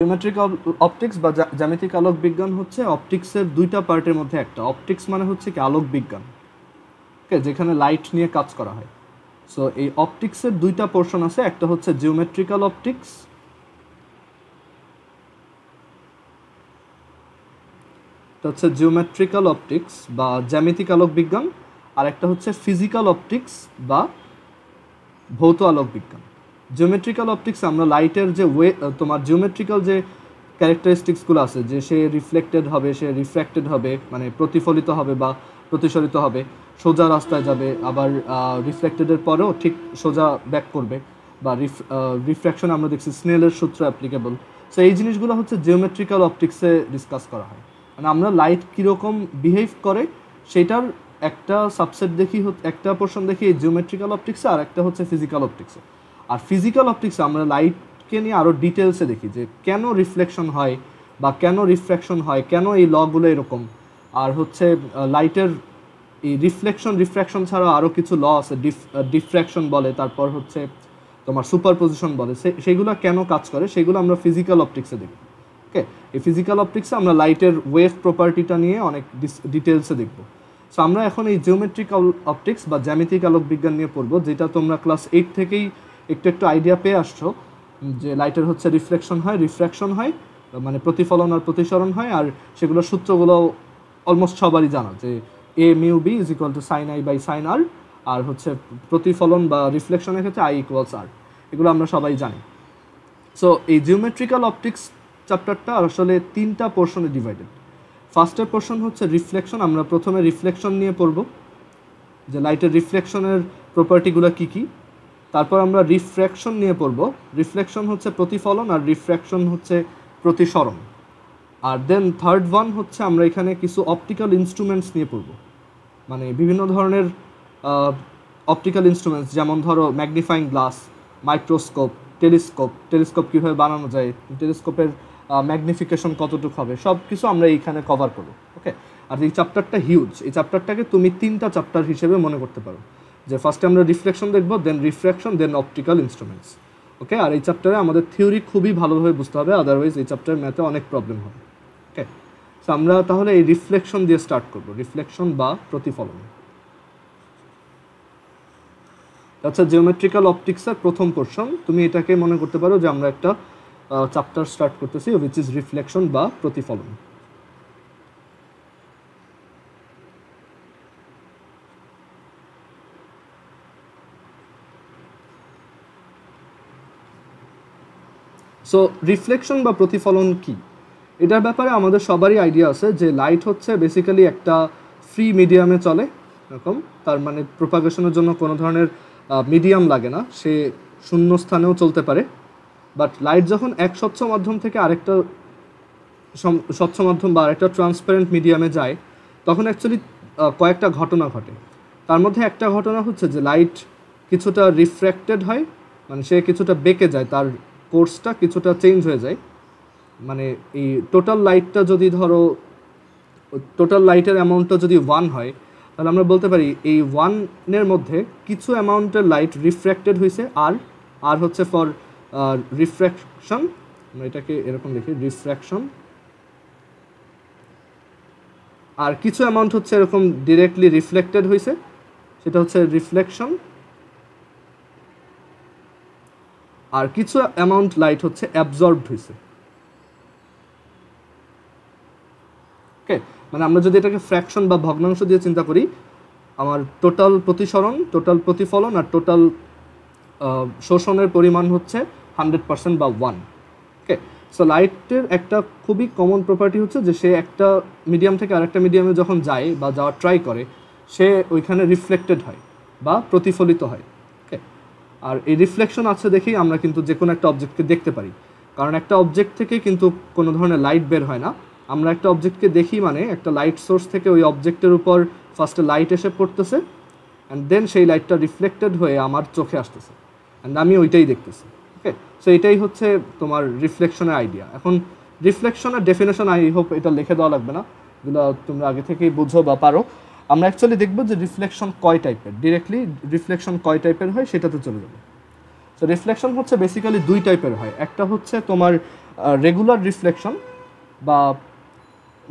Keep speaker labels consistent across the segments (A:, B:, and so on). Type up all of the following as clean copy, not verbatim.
A: Geometric optics বা জ্যামিতিক আলোক বিজ্ঞান হচ্ছে অপটিক্সের দুইটা পার্টের মধ্যে একটা। অপটিক্স মানে হচ্ছে কি আলোক বিজ্ঞান, ওকে, যেখানে লাইট নিয়ে কাজ করা হয়। সো এই অপটিক্সের দুইটা পোর্শন আছে, একটা হচ্ছে জিওমেট্রিক্যাল অপটিক্স, বা জ্যামিতিক আলোক বিজ্ঞান, আর একটা হচ্ছে ফিজিক্যাল অপটিক্স বা ভৌত আলোক বিজ্ঞান। জিওমেট্রিক্যাল অপটিক্স আমরা লাইটের যে তোমার জিওমেট্রিক্যাল যে ক্যারেক্টারিস্টিক্সগুলো আছে, যে সে রিফ্লেক্টেড হবে, সে রিফ্র্যাক্টেড হবে, মানে প্রতিফলিত হবে বা প্রতিসরিত হবে, সোজা রাস্তায় যাবে, আবার রিফ্লেক্টেডের পরেও ঠিক সোজা ব্যাক করবে, বা রিফ্র্যাকশন আমরা দেখছি স্নেলের সূত্র অ্যাপ্লিকেবল। সো এই জিনিসগুলো হচ্ছে জিওমেট্রিক্যাল অপটিক্সে ডিসকাস করা হয়। মানে আমরা লাইট কীরকম বিহেভ করে সেটার একটা সাবসেট দেখি, একটা পোর্শন দেখি এই জিওমেট্রিক্যাল অপটিক্সে, আর একটা হচ্ছে ফিজিক্যাল অপটিক্সে। আর ফিজিক্যাল অপটিক্সে আমরা লাইটকে নিয়ে আরও ডিটেলসে দেখি যে কেন রিফ্লেকশন হয় বা কেন রিফ্র্যাকশন হয়, কেন এই লগুলো এরকম। আর হচ্ছে লাইটের এই রিফ্র্যাকশন ছাড়াও আরও কিছু ল আছে, ডিফ্র্যাকশন বলে, তারপর হচ্ছে তোমার সুপারপজিশন বলে, সেইগুলো কেন কাজ করে সেগুলো আমরা ফিজিক্যাল অপটিক্সে দেখি। ওকে, এই ফিজিক্যাল অপটিক্সে আমরা লাইটের ওয়েভ প্রপার্টিটা নিয়ে অনেক ডিটেলসে দেখব। সো আমরা এখন এই জিওমেট্রিক্যাল অপটিক্স বা জ্যামিতিক আলোক বিজ্ঞান নিয়ে পড়বো, যেটা তোমরা ক্লাস 8 থেকেই একটু আইডিয়া পেয়ে আসছো, যে লাইটের হচ্ছে রিফ্লেকশন হয়, রিফ্র্যাকশন হয়, মানে প্রতিফলন আর প্রতিসরণ হয়, আর সেগুলোর সূত্রগুলো অলমোস্ট সবারই জানা, যে A mu B is equal to sine I by sine R, R হচ্ছে প্রতিফলন বা রিফ্লেকশনের ক্ষেত্রে আই ইকুয়ালস আর, এগুলো আমরা সবাই জানি। সো এই জিওমেট্রিক্যাল অপটিক্স চ্যাপ্টারটা আসলে 3টা পোর্শনে ডিভাইডেড। ফার্স্টের পোর্শন হচ্ছে রিফ্লেকশন। আমরা প্রথমে রিফ্লেকশন নিয়ে পড়ব, যে লাইটের রিফ্লেকশনের প্রপার্টিগুলো কী কী। তারপর আমরা রিফ্র্যাকশন নিয়ে পড়ব। রিফ্লেকশন হচ্ছে প্রতিফলন আর রিফ্র্যাকশন হচ্ছে প্রতিসরণ। আর দেন থার্ড ওয়ান হচ্ছে আমরা এখানে কিছু অপটিক্যাল ইনস্ট্রুমেন্টস নিয়ে পড়ব, মানে বিভিন্ন ধরনের অপটিক্যাল ইনস্ট্রুমেন্টস, যেমন ধরো ম্যাগনিফাইং গ্লাস, মাইক্রোস্কোপ, টেলিস্কোপ কীভাবে বানানো যায়, টেলিস্কোপের ম্যাগনিফিকেশন কতটুকু হবে, সব কিছু আমরা এইখানে কভার করব। ওকে, আর এই চ্যাপ্টারটা হিউজ। এই চ্যাপ্টারটাকে তুমি 3টা চ্যাপ্টার হিসেবে মনে করতে পারো, যে ফার্স্টে আমরা রিফ্লেকশন দেখব, দেন রিফ্র্যাকশন, দেন অপটিক্যাল ইনস্ট্রুমেন্টস। ওকে, আর এই চ্যাপ্টারে আমাদের থিওরি খুবই ভালোভাবে বুঝতে হবে, আদারওয়াইজ এই চ্যাপ্টারের ম্যাথে অনেক প্রবলেম হবে। ওকে, সো আমরা তাহলে এই রিফ্লেকশন দিয়ে স্টার্ট করব, রিফ্লেকশন বা প্রতিফলন। আচ্ছা, জিওমেট্রিক্যাল অপটিক্সের প্রথম পোর্শন, তুমি এটাকে মনে করতে পারো যে আমরা একটা চ্যাপ্টার স্টার্ট করতেছি, উইচ ইজ রিফ্লেকশন বা প্রতিফলন। সো রিফ্লেকশন বা প্রতিফলন কি, এটার ব্যাপারে আমাদের সবারই আইডিয়া আছে, যে লাইট হচ্ছে বেসিক্যালি একটা ফ্রি মিডিয়ামে চলে এরকম। তার মানে প্রোপাগেশনের জন্য কোনো ধরনের মিডিয়াম লাগে না, সে শূন্য স্থানেও চলতে পারে। বাট লাইট যখন এক স্বচ্ছ মাধ্যম থেকে আরেকটা স্বচ্ছ মাধ্যম বা আরেকটা ট্রান্সপারেন্ট মিডিয়ামে যায়, তখন অ্যাকচুয়ালি কয়েকটা ঘটনা ঘটে। তার মধ্যে একটা ঘটনা হচ্ছে যে লাইট কিছুটা রিফ্র্যাক্টেড হয়, মানে সে কিছুটা বেঁকে যায়, তার কোর্সটা কিছুটা চেঞ্জ হয়ে যায়। মানে এই টোটাল লাইটটা যদি ধরো, টোটাল লাইটের অ্যামাউন্টটা যদি 1 হয়, তাহলে আমরা বলতে পারি এই 1-এর মধ্যে কিছু অ্যামাউন্টের লাইট রিফ্র্যাক্টেড হয়েছে, আর হচ্ছে ফর রিফ্র্যাকশন, আমরা এটাকে এরকম লিখি, রিফ্র্যাকশন। আর কিছু অ্যামাউন্ট হচ্ছে এরকম ডিরেক্টলি রিফ্লেক্টেড হয়েছে, সেটা হচ্ছে রিফ্লেকশন। আর কিছু অ্যামাউন্ট লাইট হচ্ছে অ্যাবজর্বড হয়েছে। ওকে, মানে আমরা যদি এটাকে ফ্র্যাকশন বা ভগ্নাংশ দিয়ে চিন্তা করি, আমার টোটাল প্রতিসরণ, টোটাল প্রতিফলন আর টোটাল শোষণের পরিমাণ হচ্ছে 100% বা 1। ওকে, সো লাইটের একটা খুবই কমন প্রপার্টি হচ্ছে যে সে একটা মিডিয়াম থেকে আরেকটা মিডিয়ামে যখন যায় বা যাওয়ার ট্রাই করে, সে ওইখানে রিফ্লেক্টেড হয় বা প্রতিফলিত হয়। ওকে, আর এই রিফ্লেকশন আছে দেখেই আমরা কিন্তু যে কোনো একটা অবজেক্টকে দেখতে পারি, কারণ একটা অবজেক্ট থেকে কিন্তু কোনো ধরনের লাইট বের হয় না। আমরা একটা অবজেক্টকে দেখি মানে একটা লাইট সোর্স থেকে ওই অবজেক্টের উপর ফার্স্টে লাইট এসে পড়তেছে, অ্যান্ড দেন সেই লাইটটা রিফ্লেক্টেড হয়ে আমার চোখে আসতেছে, অ্যান্ড আমি ওইটাই দেখতেছি। ওকে, সো এটাই হচ্ছে তোমার রিফ্লেকশনের আইডিয়া। এখন রিফ্লেকশনের ডেফিনেশন আই হোপ এটা লিখে দেওয়া লাগবে না, এগুলো তোমরা আগে থেকেই বুঝো বা পারো। আমরা অ্যাকচুয়ালি দেখবো যে রিফ্লেকশন কয় টাইপের, ডিরেক্টলি রিফ্লেকশন কয় টাইপের হয় সেটাতে চলে যাবে। সো রিফ্লেকশন হচ্ছে বেসিক্যালি দুই টাইপের হয়, একটা হচ্ছে তোমার রেগুলার রিফ্লেকশন বা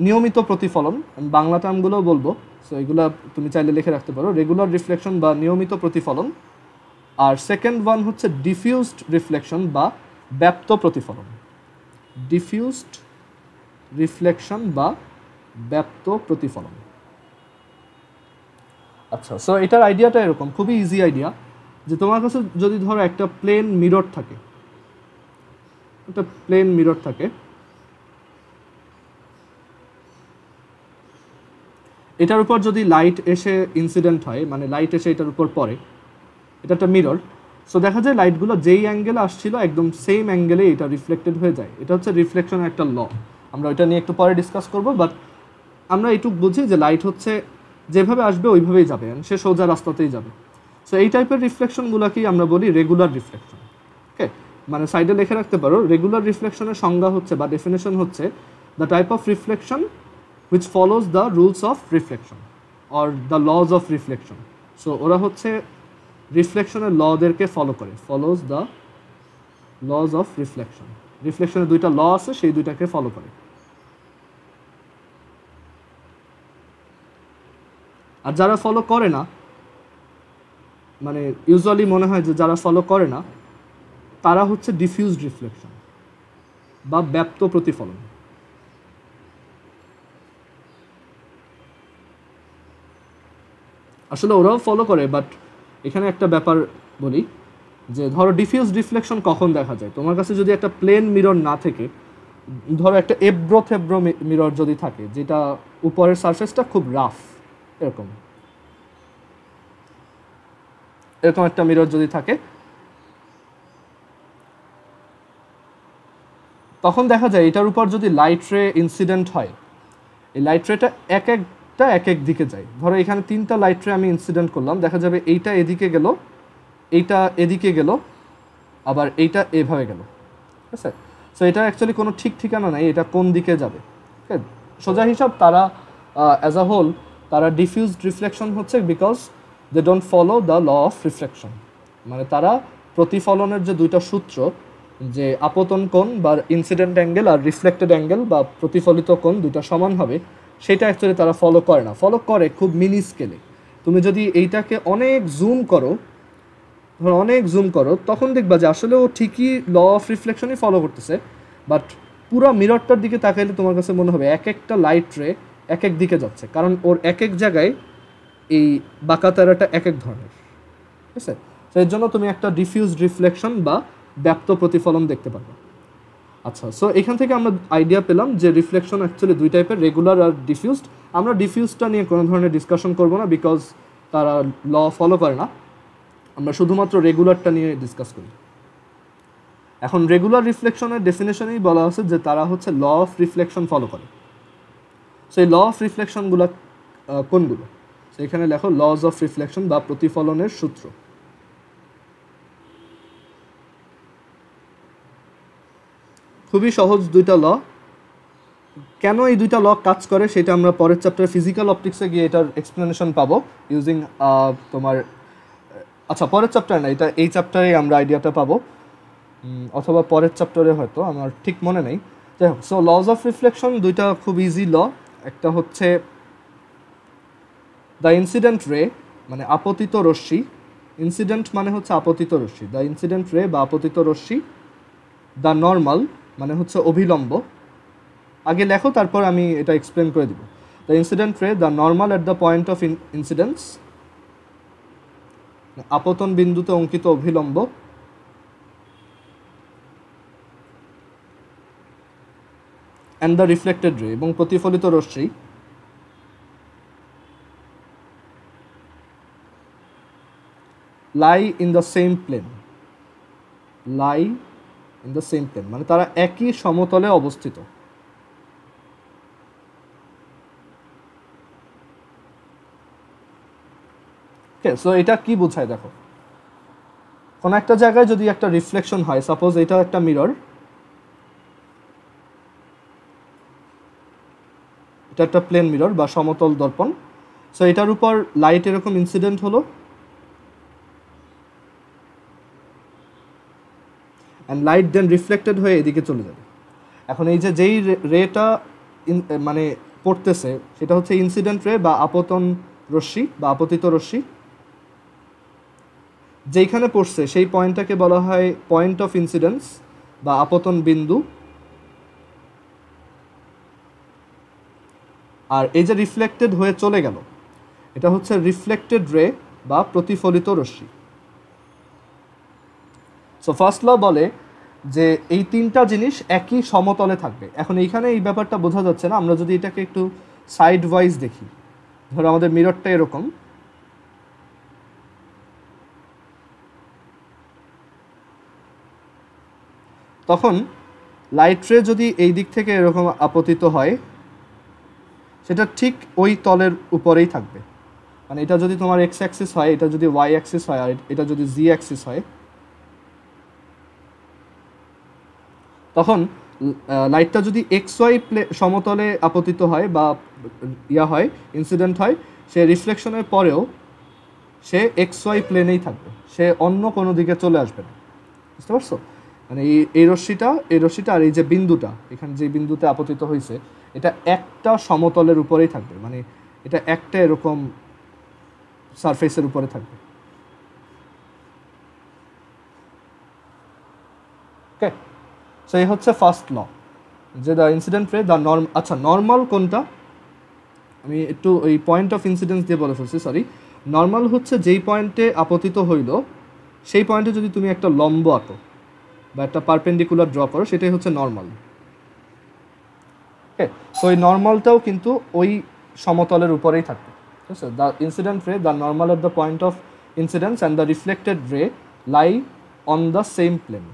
A: নিয়মিত প্রতিফলন, আমি বাংলা টার্মগুলোও বলবো, সো এগুলো তুমি চাইলে লিখে রাখতে পারো, রেগুলার রিফ্লেকশন বা নিয়মিত প্রতিফলন। আর সেকেন্ড ওয়ান হচ্ছে ডিফিউজড রিফ্লেকশন বা ব্যাপ্ত প্রতিফলন। ডিফিউজড রিফ্লেকশন বা ব্যাপ্ত প্রতিফলন। আচ্ছা, সো এটার আইডিয়াটা এরকম, খুবই ইজি আইডিয়া, যে তোমার কাছে যদি ধরো একটা প্লেন মিরর থাকে, একটা প্লেন মিরর থাকে, এটার উপর যদি লাইট এসে ইনসিডেন্ট হয়, মানে লাইট এসে এটার উপর পড়ে, এটা একটা মিরর, সো দেখা যায় লাইটগুলো যেই অ্যাঙ্গেলে আসছিল একদম সেম অ্যাঙ্গেলে এটা রিফ্লেক্টেড হয়ে যায়। এটা হচ্ছে রিফ্লেকশনের একটা ল, আমরা ওইটা নিয়ে একটু পরে ডিসকাস করবো, বাট আমরা এইটুকু বুঝি যে লাইট হচ্ছে যেভাবে আসবে ওইভাবেই যাবে, সে সোজা রাস্তাতেই যাবে। সো এই টাইপের রিফ্লেকশনগুলোকেই আমরা বলি রেগুলার রিফ্লেকশন। ওকে, মানে সাইডে লিখে রাখতে পারো, রেগুলার রিফ্লেকশনের সংজ্ঞা হচ্ছে বা ডেফিনেশন হচ্ছে the type of reflection which follows the rules of reflection or the laws of reflection. So ওরা হচ্ছে রিফ্লেকশনের লদেরকে ফলো করে, follows the laws of reflection. রিফ্লেকশনের দুইটা ল আছে, সেই দুইটাকে ফলো করে। আর যারা ফলো করে না, মানে ইউজুয়ালি মনে হয় যে যারা ফলো করে না তারা হচ্ছে ডিফিউজড রিফ্লেকশন বা ব্যাপ্ত প্রতিফলন। আসলে ওরাও ফলো করে, বাট এখানে একটা ব্যাপার বলি, যে ধরো ডিফিউজ রিফ্লেকশন কখন দেখা যায়, তোমার কাছে যদি একটা প্লেন মিরর না থেকে, ধরো একটা এব্রো থেব্রো মিরর যদি থাকে, যেটা উপরের সারফেসটা খুব রাফ, এরকম এরকম একটা মিরর যদি থাকে, তখন দেখা যায় এটার উপর যদি লাইট রে ইনসিডেন্ট হয়, এই লাইট রেটা এক এক দিকে যায়। ধরো এখানে তিনটা লাইট রে আমি ইনসিডেন্ট করলাম, দেখা যাবে এইটা এদিকে গেল, এইটা এদিকে গেল, আবার এইটা এভাবে গেল, ঠিক আছে? সো এটা অ্যাকচুয়ালি কোনো ঠিক ঠিকানা নাই এটা কোন দিকে যাবে। ঠিক আছে, সোজা হিসাব তারা অ্যাজ আ হোল তারা ডিফিউজড রিফ্লেকশন হচ্ছে because they don't follow the law of reflection. মানে তারা প্রতিফলনের যে দুইটা সূত্র, যে আপতন কোণ বা ইনসিডেন্ট অ্যাঙ্গেল আর রিফ্লেক্টেড অ্যাঙ্গেল বা প্রতিফলিত কোণ দুইটা সমান হবে, সেটা অ্যাকচুয়ালি তারা ফলো করে না। ফলো করে খুব মিনি স্কেলে। তুমি যদি এইটাকে অনেক জুম করো, ধরো অনেক জুম করো, তখন দেখবা যে আসলে ও ঠিকই ল অফ রিফ্লেকশনই ফলো করতেছে, বাট পুরো মিররটার দিকে তাকাইলে তোমার কাছে মনে হবে এক একটা লাইট রে এক এক দিকে যাচ্ছে, কারণ ওর এক এক জায়গায় এই বাঁকা তারাটা এক এক ধরনের। ঠিক আছে, তো এর জন্য তুমি একটা ডিফিউজ রিফ্লেকশন বা ব্যাপ্ত প্রতিফলন দেখতে পারবে। আচ্ছা, সো এখান থেকে আমরা আইডিয়া পেলাম যে রিফ্লেকশন অ্যাকচুয়ালি দুই টাইপের, রেগুলার আর ডিফিউজড। আমরা ডিফিউজটা নিয়ে কোনো ধরনের ডিসকাশন করব না, বিকজ তারা ল ফলো করে না। আমরা শুধুমাত্র রেগুলারটা নিয়ে ডিসকাস করি। এখন রেগুলার রিফ্লেকশনের ডেফিনেশনেই বলা আছে যে তারা হচ্ছে ল অফ রিফ্লেকশন ফলো করে। সো এই ল অফ রিফ্লেকশনগুলো কোনগুলো? সো এখানে লেখো লজ অফ রিফ্লেকশন বা প্রতিফলনের সূত্র। খুবই সহজ দুইটা ল। কেন এই দুইটা ল কাজ করে সেটা আমরা পরের চ্যাপ্টার ফিজিক্যাল অপটিক্সে গিয়ে এটার এক্সপ্লেনেশন পাবো ইউজিং তোমার, আচ্ছা পরের চ্যাপ্টার না, এটা এই চ্যাপ্টারে আমরা আইডিয়াটা পাবো, অথবা পরের চ্যাপ্টারে হয়তো, আমার ঠিক মনে নেই। যাই হোক, সো লজ অফ রিফ্লেকশন দুইটা খুব ইজি ল। একটা হচ্ছে দ্য ইনসিডেন্ট রে, মানে আপতিত রশ্মি, ইনসিডেন্ট মানে হচ্ছে আপতিত রশ্মি, দ্য ইনসিডেন্ট রে বা আপতিত রশ্মি, দ্য নর্মাল মানে হচ্ছে অভিলম্ব। আগে লেখো, তারপর আমি এটা এক্সপ্লেন করে দিব। The incident ray, the normal at the point of incidence, আপতন বিন্দুতে অঙ্কিত অভিলম্ব, অ্যান্ড দ্য রিফ্লেক্টেড রে, এবং প্রতিফলিত রশ্মি, lie in the same plane, lie in the same plane মানে তারা একই সমতলে অবস্থিত। সো এটা কি বোঝায় দেখো, কোন একটা জায়গায় যদি একটা রিফ্লেকশন হয়, সাপোজ এটা একটা মিরর, এটা একটা প্লেন মিরর বা সমতল দর্পণ। সো এটার উপর লাইট এরকম ইনসিডেন্ট হলো, অ্যান্ড লাইট দেন রিফ্লেক্টেড হয়ে এদিকে চলে যাবে। এখন এই যে যেই রেটা মানে পড়তেছে সেটা হচ্ছে ইনসিডেন্ট রে বা আপতন রশ্মি বা আপতিত রশ্মি। যেইখানে পড়ছে সেই পয়েন্টটাকে বলা হয় পয়েন্ট অফ ইনসিডেন্স বা আপতন বিন্দু। আর এই যে রিফ্লেক্টেড হয়ে চলে গেল এটা হচ্ছে রিফ্লেক্টেড রে বা প্রতিফলিত রশ্মি। সো ফার্স্ট ল বলে যে এই তিনটা জিনিস একই সমতলে থাকবে। এখন এইখানে এই ব্যাপারটা বোঝা যাচ্ছে না, আমরা যদি এটাকে একটু সাইড ওয়াইজ দেখি, ধরো আমাদের মিররটা এরকম, তখন লাইট রে যদি এই দিক থেকে এরকম আপতিত হয় সেটা ঠিক ওই তলের উপরেই থাকবে। মানে এটা যদি তোমার এক্স অ্যাক্সিস হয়, এটা যদি ওয়াই অ্যাক্সিস হয়, আর এটা যদি জি অ্যাক্সিস হয়, তখন লাইটটা যদি এক্স ওয়াই সমতলে আপতিত হয় বা হয় ইনসিডেন্ট হয়, সে রিফ্লেকশনের পরেও সে এক্স ওয়াই প্লেনেই থাকবে, সে অন্য কোনো দিকে চলে আসবে না। বুঝতে পারছো? মানে এই রশ্মিটা আর এই যে বিন্দুটা এখানে যে বিন্দুতে আপতিত হয়েছে এটা একটা সমতলের উপরেই থাকবে, মানে এটা একটা এরকম সারফেসের উপরে থাকবে। ওকে, সো এই হচ্ছে ফার্স্ট ল যে দ্য ইনসিডেন্ট রে দ্য আচ্ছা নর্মাল কোনটা, আমি একটু ওই পয়েন্ট অফ ইনসিডেন্স দিয়ে বলে ফেলছি, সরি। নর্মাল হচ্ছে যেই পয়েন্টে আপতিত হইল সেই পয়েন্টে যদি তুমি একটা লম্ব আঁকো বা একটা পারপেন্ডিকুলার ড্র করো সেটাই হচ্ছে নর্মাল। ওকে, সো এই নর্মালটাও কিন্তু ওই সমতলের উপরেই থাকবে। ঠিক আছে, the incident ray the normal at the point of incidence and the reflected ray lie on the same plane.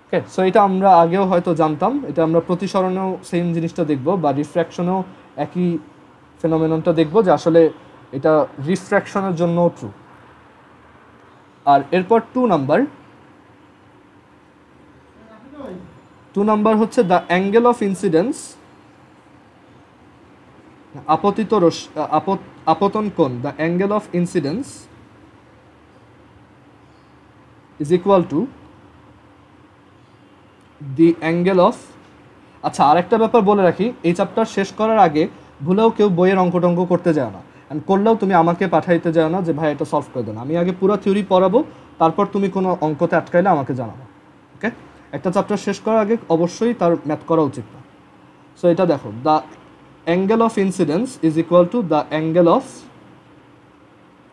A: Okay, so এটা আমরা আগেও হয়তো জানতাম, এটা আমরা প্রতিসরণেও সেম জিনিসটা দেখব বা রিফ্র্যাকশনেও একই ফেনোমেননটা দেখব যে আসলে এটা রিফ্র্যাকশনের জন্যও ট্রু। আর এরপর 2 নাম্বার হচ্ছে দ্য অ্যাঙ্গেল অফ ইনসিডেন্স, আপতন কোণ, the angle of incidence is equal to the angle of. আচ্ছা, আরেকটা ব্যাপার বলে রাখি, এই চ্যাপ্টার শেষ করার আগে ভুলেও কেউ বইয়ের অঙ্ক করতে যায় না, অ্যান্ড করলেও তুমি আমাকে পাঠাইতে যাও না যে ভাই এটা সলভ করে দেন। আমি আগে পুরো থিওরি পড়াবো, তারপর তুমি কোনো অঙ্কতে আটকাইলে আমাকে জানাবো। ওকে, একটা চ্যাপ্টার শেষ করার আগে অবশ্যই তার ম্যাথ করা উচিত না। সো এটা দেখো, the angle of incidence is equal to the angle of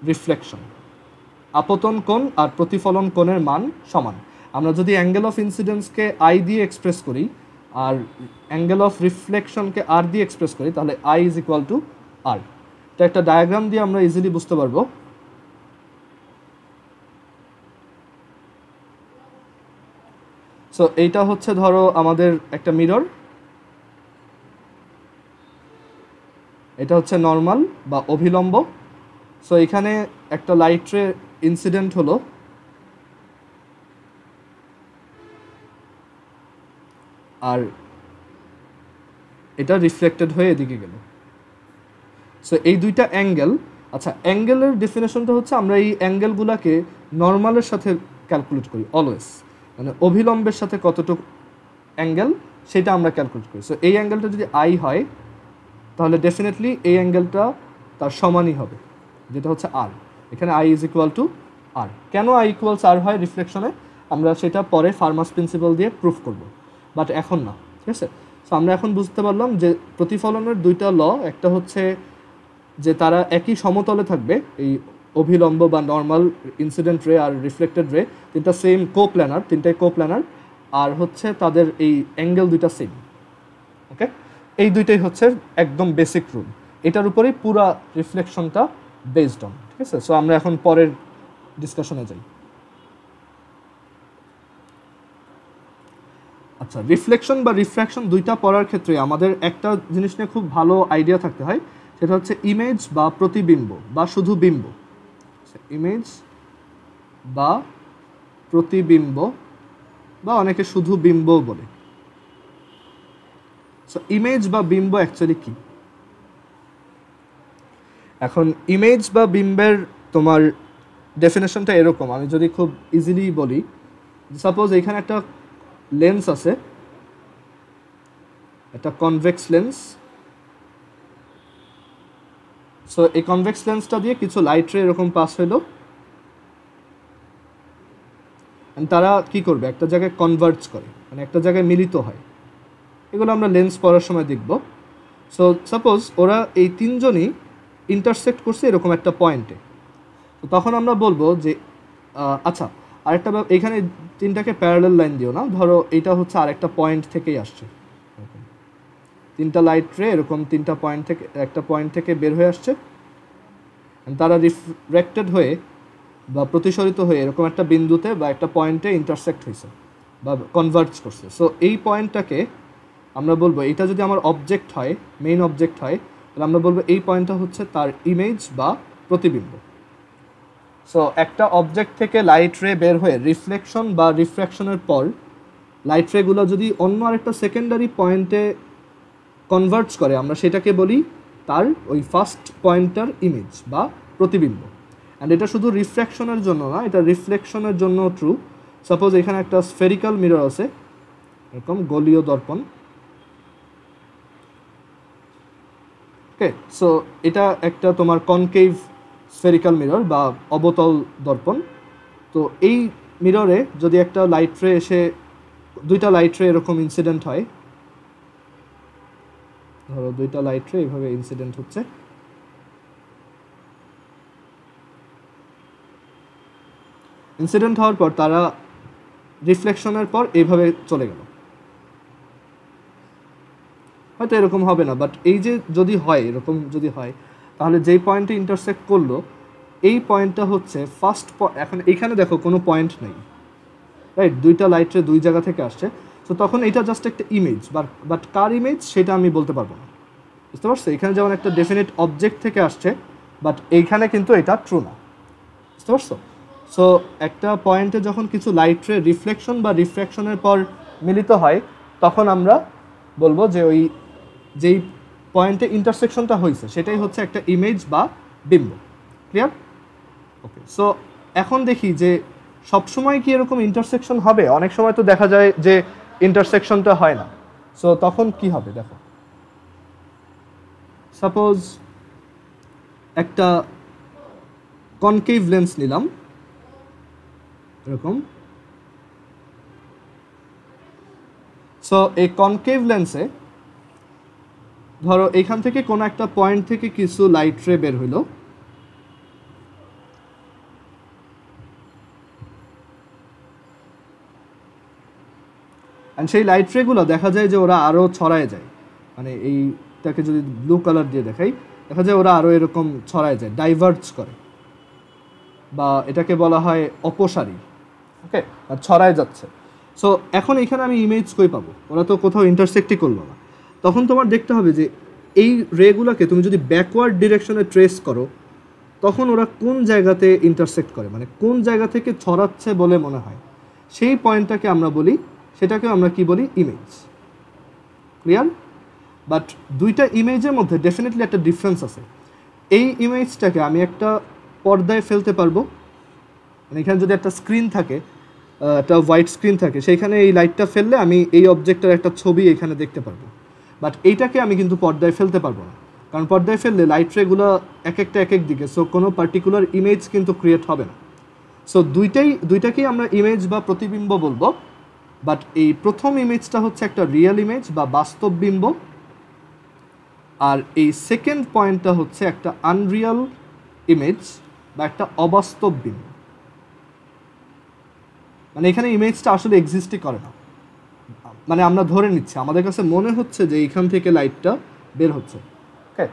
A: reflection. আপতন কোণ আর প্রতিফলন কোণের মান সমান। আমরা যদি অ্যাঙ্গেল অফ ইনসিডেন্সকে আই দিয়ে এক্সপ্রেস করি আর অ্যাঙ্গেল অফ রিফ্লেকশনকে আর দিয়ে এক্সপ্রেস করি তাহলে আই ইজ ইকুয়াল টু আর। এটা একটা ডায়াগ্রাম দিয়ে আমরা ইজিলি বুঝতে পারবো। সো এইটা হচ্ছে ধরো আমাদের একটা মিরর, এটা হচ্ছে নর্মাল বা অভিলম্ব। সো এখানে একটা লাইট রে ইনসিডেন্ট হলো, আর এটা রিফ্লেক্টেড হয়ে এদিকে গেল। সো এই দুইটা অ্যাঙ্গেল, আচ্ছা অ্যাঙ্গেলের ডেফিনেশনটা হচ্ছে আমরা এই অ্যাঙ্গেলগুলোকে নর্মালের সাথে ক্যালকুলেট করি অলওয়েজ, মানে অভিলম্বের সাথে কতটুকু অ্যাঙ্গেল সেটা আমরা ক্যালকুলেট করি। সো এই অ্যাঙ্গেলটা যদি আই হয় তাহলে ডেফিনেটলি এই অ্যাঙ্গেলটা তার সমানই হবে, যেটা হচ্ছে আর। এখানে আই ইজ ইকুয়াল টু আর। কেন আই ইকুয়ালস আর হয় রিফ্লেকশনে আমরা সেটা পরে ফার্মাস প্রিন্সিপাল দিয়ে প্রুফ করব, বাট এখন না। ঠিক আছে, সো আমরা এখন বুঝতে পারলাম যে প্রতিফলনের দুইটা ল, একটা হচ্ছে যে তারা একই সমতলে থাকবে, এই অভিলম্ব বা নর্মাল ইনসিডেন্ট রে আর রিফ্লেক্টেড রে তিনটা সেম তিনটাই কোপ্ল্যানার, আর হচ্ছে তাদের এই অ্যাঙ্গেল দুইটা সেম। ওকে, এই দুইটাই হচ্ছে একদম বেসিক রুল, এটার উপরেই পুরা রিফ্লেকশনটা বেসড অন। ঠিক আছে, সো আমরা এখন পরের ডিসকাশনে যাই। আচ্ছা, রিফ্লেকশন বা রিফ্র্যাকশন দুইটা পড়ার ক্ষেত্রে আমাদের একটা জিনিস নিয়ে খুব ভালো আইডিয়া থাকতে হয়, সেটা হচ্ছে ইমেজ বা প্রতিবিম্ব বা শুধু বিম্ব। ইমেজ বা প্রতিবিম্ব বা অনেকে শুধু বিম্বও বলে। সো ইমেজ বা বিম্ব অ্যাকচুয়ালি কি? এখন ইমেজ বা বিম্বের তোমার ডেফিনেশনটা এরকম, আমি যদি খুব ইজিলি বলি, সাপোজ এখানে একটা লেন্স আছে, একটা কনভেক্স লেন্স। সো এই কনভেক্স লেন্সটা দিয়ে কিছু লাইট রে এরকম পাস হইলো, তারা কি করবে, একটা জায়গায় কনভার্জ করে, মানে একটা জায়গায় মিলিত হয়। এগুলো আমরা লেন্স পড়ার সময় দেখব। সো সাপোজ ওরা এই তিনজনই ইন্টারসেক্ট করছে এরকম একটা পয়েন্টে, তো তখন আমরা বলবো যে আচ্ছা আরেকটা এখানে তিনটাকে প্যারালাল লাইন দিও না, ধরো এটা হচ্ছে আরেকটা পয়েন্ট থেকেই আসছে, তিনটা লাইট রে এরকম তিনটা পয়েন্ট থেকে, একটা পয়েন্ট থেকে বের হয়ে আসছে, তারা রিফ্র্যাক্টেড হয়ে বা প্রতিসরিত হয়ে এরকম একটা বিন্দুতে বা একটা পয়েন্টে ইন্টারসেক্ট হয়েছে বা কনভার্জ করছে। সো এই পয়েন্টটাকে আমরা বলবো, এটা যদি আমার অবজেক্ট হয়, মেইন অবজেক্ট হয়, তাহলে আমরা বলবো এই পয়েন্টটা হচ্ছে তার ইমেজ বা প্রতিবিম্ব। সো একটা অবজেক্ট থেকে লাইট রে বের হয়ে রিফ্লেকশন বা রিফ্র্যাকশনের পর লাইট রেগুলো যদি অন্য আরেকটা সেকেন্ডারি পয়েন্টে কনভার্জ করে, আমরা সেটাকে বলি তার ওই ফার্স্ট পয়েন্টটার ইমেজ বা প্রতিবিম্ব। অ্যান্ড এটা শুধু রিফ্র্যাকশনের জন্য না, এটা রিফ্লেকশনের জন্য ট্রু। সাপোজ এখানে একটা স্ফেরিক্যাল মিরর আছে, এরকম গোলীয় দর্পণ, ওকে। সো এটা একটা তোমার কনকেভ স্ফেরিক্যাল মিরর বা অবতল দর্পণ। তো এই মিররে যদি একটা লাইট রে এসে, দুইটা লাইট রে এরকম ইনসিডেন্ট হয়, ধরো দুইটা লাইট রে এইভাবে ইনসিডেন্ট হচ্ছে, ইনসিডেন্ট হওয়ার পর তারা রিফ্লেকশনের পর এইভাবে চলে গেল, হয়তো এরকম হবে না, বাট এই যে যদি হয়, এরকম যদি হয়, তাহলে যেই পয়েন্টে ইন্টারসেক্ট করলো এই পয়েন্টটা হচ্ছে ফার্স্ট। এখন এইখানে দেখো কোনো পয়েন্ট নেই, রাইট, দুইটা লাইট রে দুই জায়গা থেকে আসছে। সো তখন এটা জাস্ট একটা ইমেজ, বাট কার ইমেজ সেটা আমি বলতে পারবো না, বুঝতে পারছো? এখানে যেমন একটা ডেফিনেট অবজেক্ট থেকে আসছে, বাট এইখানে কিন্তু এটা ট্রু না, বুঝতে পারছো? সো একটা পয়েন্টে যখন কিছু লাইট রে রিফ্লেকশন বা রিফ্র্যাকশনের পর মিলিত হয়, তখন আমরা বলবো যে ওই যেই পয়েন্টে ইন্টারসেকশনটা হয়েছে সেটাই হচ্ছে একটা ইমেজ বা বিম্ব। ক্লিয়ার? ওকে। সো এখন দেখি যে সবসময় কি এরকম ইন্টারসেকশন হবে? অনেক সময় তো দেখা যায় যে ইন্টারসেকশনটা হয় না। সো তখন কি হবে দেখো, সাপোজ একটা কনকেভ লেন্স নিলাম এরকম। সো এই কনকেভ লেন্সে ধরো এইখান থেকে কোনো একটা পয়েন্ট থেকে কিছু লাইট রে বের হইলো, অ্যান্ড সেই লাইট রেগুলো দেখা যায় যে ওরা আরও ছড়ায় যায়, মানে এইটাকে যদি ব্লু কালার দিয়ে দেখাই, দেখা যায় ওরা আরও এরকম ছড়ায় যায়, ডাইভার্জ করে, বা এটাকে বলা হয় অপসারী, ওকে, আর ছড়ায় যাচ্ছে। সো এখন এখানে আমি ইমেজ কই পাবো? ওরা তো কোথাও ইন্টারসেক্টই করলো না। তখন তোমার দেখতে হবে যে এই রেগুলোকে তুমি যদি ব্যাকওয়ার্ড ডিরেকশনে ট্রেস করো, তখন ওরা কোন জায়গাতে ইন্টারসেক্ট করে, মানে কোন জায়গা থেকে ছড়াচ্ছে বলে মনে হয়, সেই পয়েন্টটাকে আমরা বলি, সেটাকে আমরা কি বলি, ইমেজ। ক্লিয়ার? বাট দুইটা ইমেজের মধ্যে ডেফিনেটলি একটা ডিফারেন্স আছে। এই ইমেজটাকে আমি একটা পর্দায় ফেলতে পারবো, মানে এখানে যদি একটা স্ক্রিন থাকে, একটা হোয়াইট স্ক্রিন থাকে, সেইখানে এই লাইটটা ফেললে আমি এই অবজেক্টের একটা ছবি এখানে দেখতে পারবো। বাট এইটাকে আমি কিন্তু পর্দায় ফেলতে পারবো না, কারণ পর্দায় ফেললে লাইট রেগুলো এক একটা এক এক দিকে, সো কোনো পার্টিকুলার ইমেজ কিন্তু ক্রিয়েট হবে না। সো দুইটাকেই আমরা ইমেজ বা প্রতিবিম্ব বলবো। বাট এই প্রথম ইমেজটা হচ্ছে একটা রিয়েল ইমেজ বা বাস্তব বিম্ব, আর এই সেকেন্ড পয়েন্টটা হচ্ছে একটা আনরিয়াল ইমেজ বা একটা অবাস্তব বিম্ব। মানে এখানে ইমেজটা আসলে এক্সিস্টই করে না, মানে আমরা ধরে নিচ্ছি, আমাদের কাছে মনে হচ্ছে যে এইখান থেকে লাইটটা বের হচ্ছে, ওকে।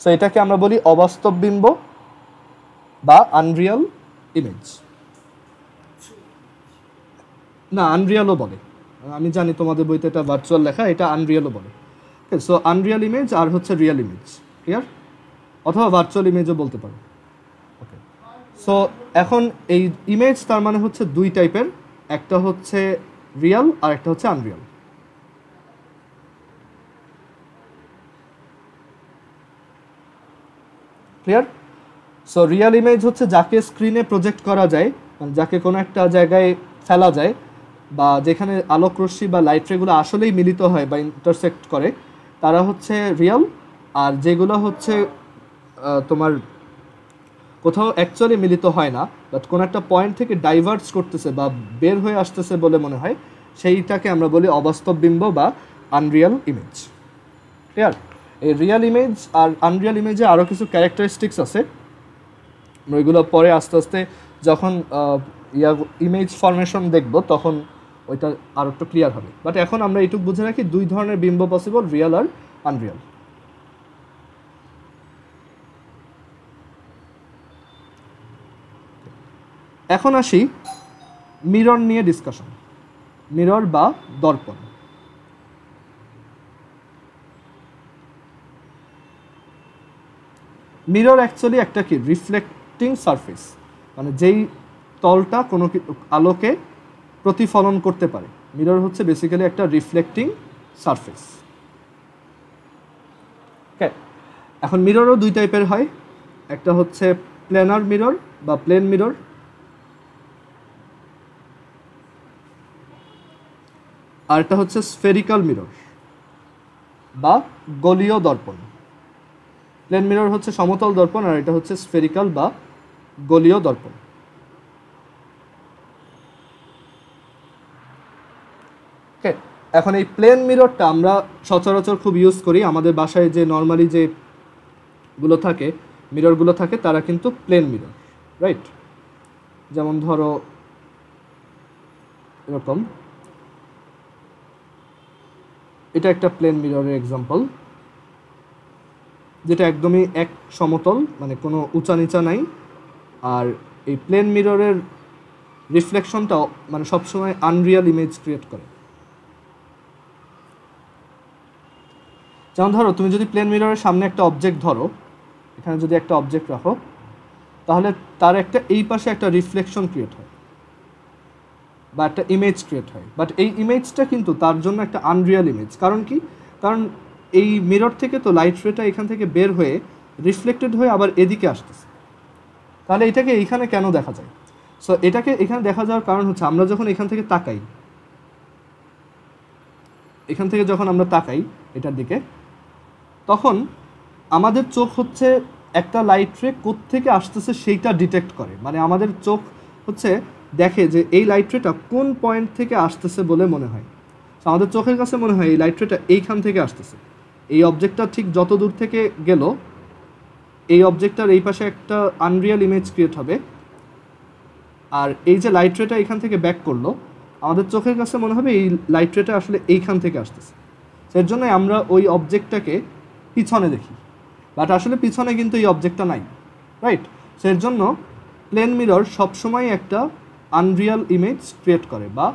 A: সো এটাকে আমরা বলি অবাস্তব বিম্ব বা আনরিয়াল ইমেজ। না, আনরিয়ালও বলে, আমি জানি তোমাদের বইতে এটা ভার্চুয়াল লেখা, এটা আনরিয়ালও বলে, ওকে। সো আনরিয়াল ইমেজ আর হচ্ছে রিয়েল ইমেজ, ক্লিয়ার? অথবা ভার্চুয়াল ইমেজও বলতে পারো, ওকে। সো এখন এই ইমেজ তার মানে হচ্ছে দুই টাইপের, একটা হচ্ছে রিয়েল আর একটা হচ্ছে unreal. Clear? So real image হচ্ছে যাকে স্ক্রিনে প্রজেক্ট করা যায়, মানে যাকে কোনো একটা জায়গায় ফেলা যায়, বা যেখানে আলোক রশ্মি বা লাইট রেগুলো আসলেই মিলিত হয় বা ইন্টারসেক্ট করে, তারা হচ্ছে রিয়েল। আর যেগুলো হচ্ছে তোমার কোথাও অ্যাকচুয়ালি মিলিত হয় না, বাট কোনো একটা পয়েন্ট থেকে ডাইভার্স করতেছে বা বের হয়ে আসতেছে বলে মনে হয়, সেইটাকে আমরা বলি অবাস্তব বিম্ব বা আনরিয়াল ইমেজ। ক্লিয়ার? এই রিয়েল ইমেজ আর আনরিয়াল ইমেজে আরও কিছু ক্যারেক্টারিস্টিক্স আছে, আমরা ওইগুলো পরে আস্তে আস্তে যখন ইমেজ ফরমেশন দেখব তখন ওইটা আরও একটু ক্লিয়ার হবে। বাট এখন আমরা এইটুকু বুঝে রাখি দুই ধরনের বিম্ব পসিবল, রিয়েল আর আনরিয়াল। এখন আসি মিরর নিয়ে ডিসকাশন। মিরর বা দর্পণ। মিরর অ্যাকচুয়ালি একটা কি রিফ্লেক্টিং সারফেস, মানে যেই তলটা কোনো আলোকে প্রতিফলন করতে পারে। মিরর হচ্ছে বেসিক্যালি একটা রিফ্লেক্টিং সারফেস। ওকে, এখন মিররও দুই টাইপের হয়, একটা হচ্ছে প্ল্যানার মিরর বা প্লেন মিরর, আর একটা হচ্ছে স্ফেরিক্যাল মিরর বা গোলীয় দর্পণ। প্লেন মিরর হচ্ছে সমতল দর্পণ, আর এটা হচ্ছে স্ফেরিক্যাল বা গোলীয় দর্পণ। ওকে, এখন এই প্লেন মিররটা আমরা সচরাচর খুব ইউজ করি। আমাদের বাসায় যে নর্মালি যেগুলো থাকে, মিররগুলো থাকে, তারা কিন্তু প্লেন মিরর, রাইট? যেমন ধরো এরকম, এটা একটা প্লেন মিররের এক্সাম্পল, যেটা একদমই এক সমতল, মানে কোনো উঁচা নিচা নাই। আর এই প্লেন মিররের রিফ্লেকশনটাও মানে সবসময় আনরিয়াল ইমেজ ক্রিয়েট করে। যেমন ধরো তুমি যদি প্লেন মিররের সামনে একটা অবজেক্ট ধরো, এখানে যদি একটা অবজেক্ট রাখো, তাহলে তার একটা এই পাশে একটা রিফ্লেকশন ক্রিয়েট হয় বা একটা ইমেজ ক্রিয়েট হয়। বাট এই ইমেজটা কিন্তু তার জন্য একটা আনরিয়াল ইমেজ। কারণ কি? কারণ এই মিরর থেকে তো লাইট রেটা এখান থেকে বের হয়ে রিফ্লেক্টেড হয়ে আবার এদিকে আসতেছে, তাহলে এটাকে এইখানে কেন দেখা যায়? সো এটাকে এখানে দেখা যাওয়ার কারণ হচ্ছে আমরা যখন এখান থেকে তাকাই, এখান থেকে যখন আমরা তাকাই এটার দিকে, তখন আমাদের চোখ হচ্ছে একটা লাইট রে কোত্থেকে আসতেছে সেইটা ডিটেক্ট করে। মানে আমাদের চোখ হচ্ছে দেখে যে এই লাইট রেটা কোন পয়েন্ট থেকে আসতেছে বলে মনে হয়। আমাদের চোখের কাছে মনে হয় এই লাইট রেটা এইখান থেকে আসতেছে। এই অবজেক্টটা ঠিক যত দূর থেকে গেল, এই অবজেক্টটার এই পাশে একটা আনরিয়াল ইমেজ ক্রিয়েট হবে। আর এই যে লাইট রেটা এখান থেকে ব্যাক করলো, আমাদের চোখের কাছে মনে হবে এই লাইট রেটা আসলে এইখান থেকে আসতেছে। এর জন্য আমরা ওই অবজেক্টটাকে পিছনে দেখি, বাট আসলে পিছনে কিন্তু এই অবজেক্টটা নাই, রাইট? এর জন্য প্লেন মিরর সবসময় একটা আনরিয়াল ইমেজ ক্রিয়েট করে বা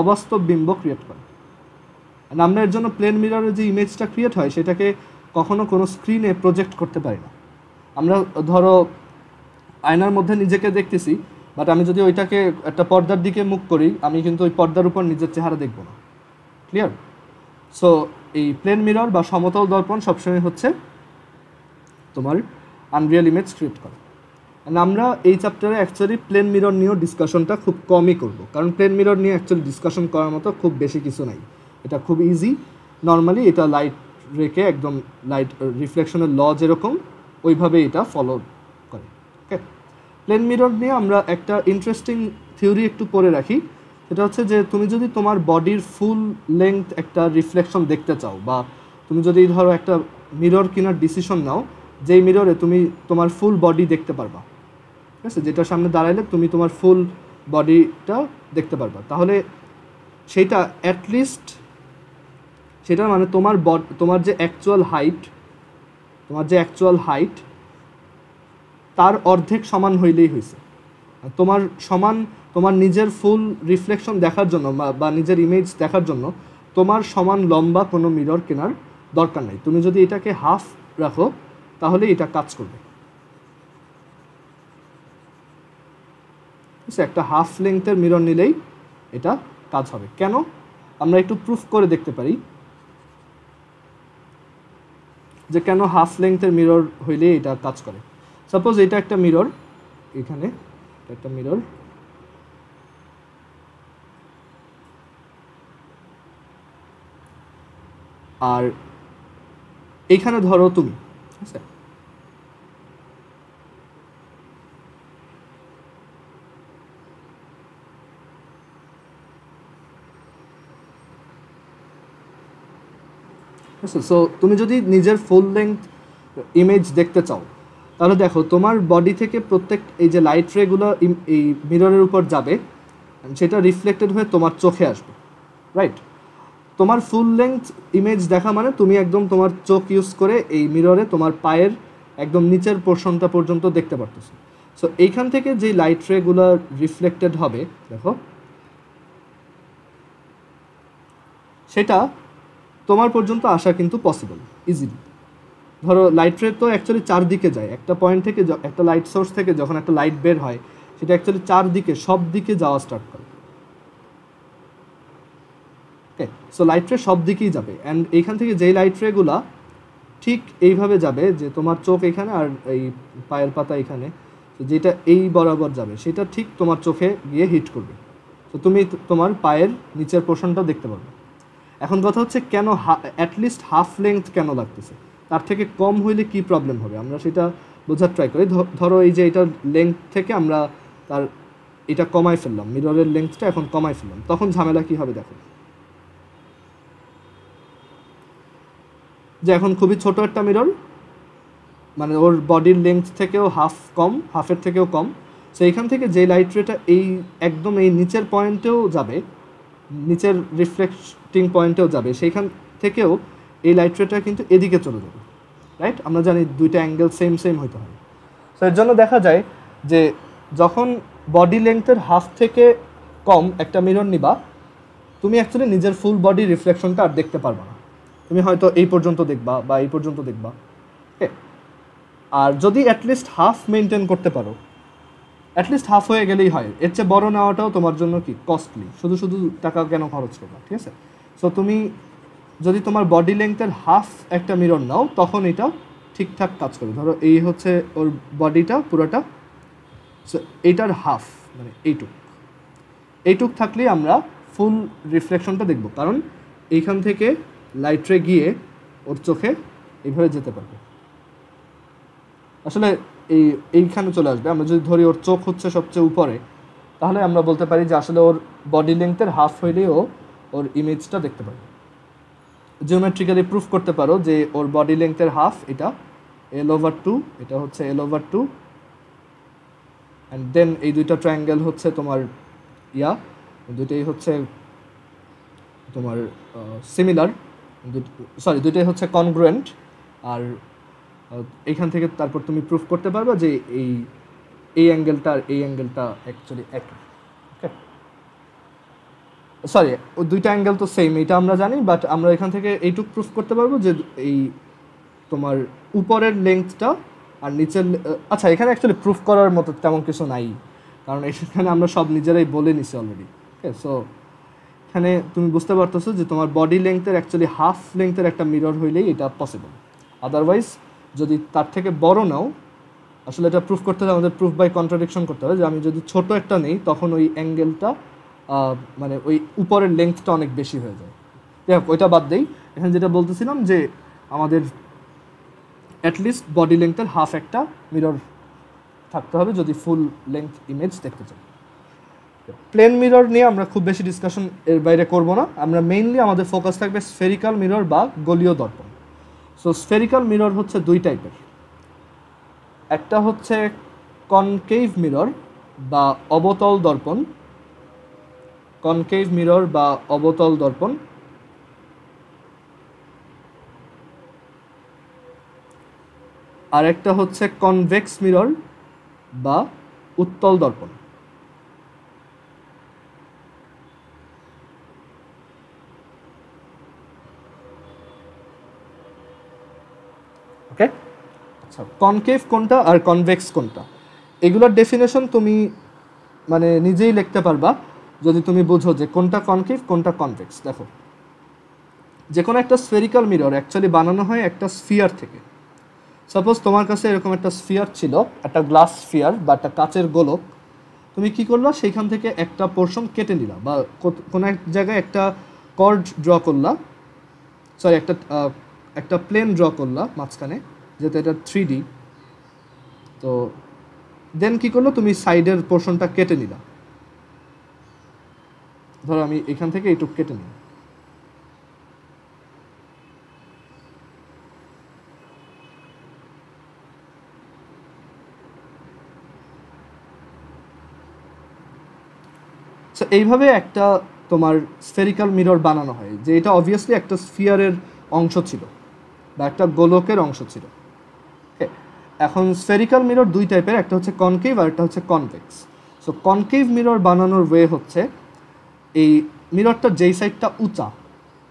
A: অবাস্তব বিম্ব ক্রিয়েট করে। আমরা এর জন্য প্লেন মিররের যে ইমেজটা ক্রিয়েট হয় সেটাকে কখনো কোনো স্ক্রিনে প্রজেক্ট করতে পারি না। আমরা ধরো আয়নার মধ্যে নিজেকে দেখতেছি, বাট আমি যদি ওইটাকে একটা পর্দার দিকে মুখ করি, আমি কিন্তু ওই পর্দার উপর নিজের চেহারা দেখব না। ক্লিয়ার? সো এই প্লেন মিরর বা সমতল দর্পণ সবসময় হচ্ছে তোমার আনরিয়াল ইমেজ ক্রিয়েট করে। আমরা এই চ্যাপ্টারে অ্যাকচুয়ালি প্লেন মিরর নিয়েও ডিসকাশনটা খুব কমই করব, কারণ প্লেন মিরর নিয়ে অ্যাকচুয়ালি ডিসকাশন করার মতো খুব বেশি কিছু নাই। এটা খুব ইজি, নর্মালি এটা লাইট রেখে একদম লাইট রিফ্লেকশনের ল যেরকম ওইভাবে এটা ফলো করে। ওকে, প্লেন মিরর নিয়ে আমরা একটা ইন্টারেস্টিং থিওরি একটু পড়ে রাখি। সেটা হচ্ছে যে তুমি যদি তোমার বডির ফুল লেংথ একটা রিফ্লেকশন দেখতে চাও, বা তুমি যদি ধরো একটা মিরর কেনার ডিসিশন নাও, যেই মিররে তুমি তোমার ফুল বডি দেখতে পারবা, ঠিক আছে, যেটার সামনে দাঁড়াইলে তুমি তোমার ফুল বডিটা দেখতে পারবা, তাহলে সেইটা অ্যাটলিস্ট সেটা মানে তোমার যে অ্যাকচুয়াল হাইট তার অর্ধেক সমান হইলেই হয়েছে। তোমার নিজের ফুল রিফ্লেকশন দেখার জন্য বা নিজের ইমেজ দেখার জন্য তোমার সমান লম্বা কোনো মিরর কেনার দরকার নেই। তুমি যদি এটাকে হাফ রাখো তাহলে এটা কাজ করবে। একটা হাফ লেংথের মিরর নিলেই এটা কাজ হবে। কেন? আমরা একটু প্রুফ করে দেখতে পারি যে কেন হাফ লেংথের মিরর হইলে এটা কাজ করে। সাপোজ এটা একটা মিরর, এখানে একটা মিরর, আর এইখানে ধরো তুমি, ঠিক আছে, সো তুমি যদি নিজের ফুল লেন্থ ইমেজ দেখতে চাও তাহলে দেখো তোমার বডি থেকে প্রত্যেক এই যে লাইট রেগুলো এই মিররের উপর যাবে, সেটা রিফ্লেক্টেড হয়ে তোমার চোখে আসবে, রাইট? তোমার ফুল লেন্থ ইমেজ দেখা মানে তুমি একদম তোমার চোখ ইউজ করে এই মিররে তোমার পায়ের একদম নিচের পোর্শনটা পর্যন্ত দেখতে পারতেছো। সো এইখান থেকে যে লাইট রেগুলো রিফ্লেক্টেড হবে দেখো, সেটা তোমার পর্যন্ত আসা কিন্তু পসিবল ইজিলি। ধরো লাইট রে তো অ্যাকচুয়ালি চারদিকে যায়, একটা পয়েন্ট থেকে একটা লাইট সোর্স থেকে যখন একটা লাইট বের হয় সেটা অ্যাকচুয়ালি চারদিকে সব দিকে যাওয়া স্টার্ট করে। ওকে, সো লাইট রে সব দিকেই যাবে, অ্যান্ড এইখান থেকে যেই লাইট রেগুলা ঠিক এইভাবে যাবে যে তোমার চোখ এখানে আর এই পায়ের পাতা এখানে, যেটা এই বরাবর যাবে সেটা ঠিক তোমার চোখে গিয়ে হিট করবে। তো তুমি তোমার পায়ের নিচের পোর্শনটা দেখতে পাবে। এখন কথা হচ্ছে কেন অ্যাটলিস্ট হাফ লেন্থ কেন লাগতেছে, তার থেকে কম হইলে কি প্রবলেম হবে আমরা সেটা বোঝার ট্রাই করি। ধরো এই যে এটার লেন্থ থেকে আমরা তার এটা কমাই ফেললাম, মিররের লেন্থটা এখন কমাই ফেললাম, তখন ঝামেলা কি হবে দেখো। যে এখন খুবই ছোট একটা মিরর, মানে ওর বডির লেন্থ থেকেও হাফের থেকেও কম, সো এইখান থেকে যে লাইট রেটা এই একদম এই নিচের পয়েন্টেও যাবে, নিচের রিফ্লেক্টিং পয়েন্টেও যাবে, সেইখান থেকেও এই লাইট রেটা কিন্তু এদিকে চলে যাবে, রাইট? আমরা জানি দুইটা অ্যাঙ্গেল সেম হইতে হয়। সো এর জন্য দেখা যায় যে যখন বডি লেন্থের হাফ থেকে কম একটা মিরর নিবা, তুমি অ্যাকচুয়ালি নিজের ফুল বডি রিফ্লেকশনটা আর দেখতে পারবে না, তুমি হয়তো এই পর্যন্ত দেখবা বা এই পর্যন্ত দেখবা। ওকে, আর যদি অ্যাটলিস্ট হাফ মেনটেন করতে পারো, অ্যাটলিস্ট হাফ হয়ে গেলেই হয়, এর চেয়ে বড় নেওয়াটাও তোমার জন্য কি কস্টলি, শুধু টাকা কেন খরচ করবা, ঠিক আছে? সো তুমি যদি তোমার বডি লেন্থের হাফ একটা মিরর নাও তখন এটা ঠিকঠাক কাজ করবে। ধরো এই হচ্ছে ওর বডিটা পুরোটা, সো এইটার হাফ মানে এইটুক থাকলেই আমরা ফুল রিফ্লেকশনটা দেখব, কারণ এইখান থেকে লাইট রে গিয়ে ওর চোখে এইভাবে যেতে পারবে, আসলে এইখানে চলে আসবে। আমরা যদি ধরি ওর চোখ হচ্ছে সবচেয়ে উপরে, তাহলে আমরা বলতে পারি যে আসলে ওর বডি লেন্থের হাফ হইলেও ওর ইমেজটা দেখতে পারবে। জিওমেট্রিক্যালি প্রুফ করতে পারো যে ওর বডি লেন্থের হাফ এটা L/2, এটা হচ্ছে L/2, অ্যান্ড দেন এই দুইটা ট্রায়াঙ্গেল হচ্ছে তোমার দুইটাই হচ্ছে তোমার সিমিলার, দুইটাই হচ্ছে কনগ্রুয়েন্ট। আর এইখান থেকে তারপর তুমি প্রুফ করতে পারবে যে এই অ্যাঙ্গেলটা আর এই অ্যাঙ্গেলটা অ্যাকচুয়ালি একই। ওকে, সরি, ও দুইটা অ্যাঙ্গেল তো সেম, এটা আমরা জানি, বাট আমরা এখান থেকে এইটুক প্রুফ করতে পারবো যে এই তোমার উপরের লেন্থটা আর নিচের, আচ্ছা এখানে অ্যাকচুয়ালি প্রুফ করার মতো তেমন কিছু নাই, কারণ এখানে আমরা সব নিজেরাই বলে নিছি অলরেডি। ওকে, সো এখানে তুমি বুঝতে পারতেছো যে তোমার বডি লেন্থের অ্যাকচুয়ালি হাফ লেন্থের একটা মিরর হইলেই এটা পসিবল, আদারওয়াইজ যদি তার থেকে বড় নাও, আসলে এটা প্রুফ করতে হলে আমাদের প্রুফ বাই কন্ট্রাডিকশন করতে হবে, যে আমি যদি ছোট একটা নেই তখন ওই অ্যাঙ্গেলটা মানে ওই উপরের লেন্থটা অনেক বেশি হয়ে যায়। দেখ ওইটা বাদ দেই, এখানে যেটা বলতেছিলাম যে আমাদের অ্যাটলিস্ট বডি লেন্থের হাফ একটা মিরর থাকতে হবে যদি ফুল লেন্থ ইমেজ দেখতে চাই। প্লেন মিরর নিয়ে আমরা খুব বেশি ডিসকাশন এর বাইরে করব না, আমরা মেইনলি আমাদের ফোকাস থাকবে স্ফেরিক্যাল মিরর বা গোলীয় দর্পণ। সো স্ফেরিক্যাল মিরর হচ্ছে দুই টাইপের, একটা হচ্ছে কনকেভ মিরর বা অবতল দর্পণ, কনকেভ মিরর বা অবতল দর্পণ, আর একটা হচ্ছে কনভেক্স মিরর বা উত্তল দর্পণ। ওকে, আচ্ছা কনকেভ কোনটা আর কনভেক্স কোনটা, এগুলোর ডেফিনেশন তুমি মানে নিজেই লিখতে পারবা যদি তুমি বুঝো যে কোনটা কনকেভ কোনটা কনভেক্স। দেখো, যে কোনো একটা স্ফেরিক্যাল মিরর অ্যাকচুয়ালি বানানো হয় একটা স্ফিয়ার থেকে। সাপোজ তোমার কাছে এরকম একটা স্ফিয়ার ছিল, একটা গ্লাস স্ফিয়ার বা একটা কাচের গোলক। তুমি কি করলা, সেইখান থেকে একটা পোর্শন কেটে নিলা বা কোনো এক জায়গায় একটা কর্ড ড্র করলা, সরি একটা প্লেন ড্র করলা মাঝখানে, যেহেতু এটা 3D। তো দেন কি করলো, তুমি সাইডের পোর্শনটা কেটে নিলা। ধরো আমি এখান থেকে এইটুকু কেটে নিই। সো এইভাবে একটা তোমার স্ফেরিক্যাল মিরর বানানো হয়, যে এটা অবভিয়াসলি একটা স্ফিয়ারের অংশ ছিল বা একটা গোলকের অংশ ছিল। এখন স্ফেরিক্যাল মিরর দুই টাইপের, একটা হচ্ছে কনকেভ আর একটা হচ্ছে কনভেক্স। সো কনকেভ মিরর বানানোর ওয়ে হচ্ছে, এই মিররটা যেই সাইডটা উঁচা,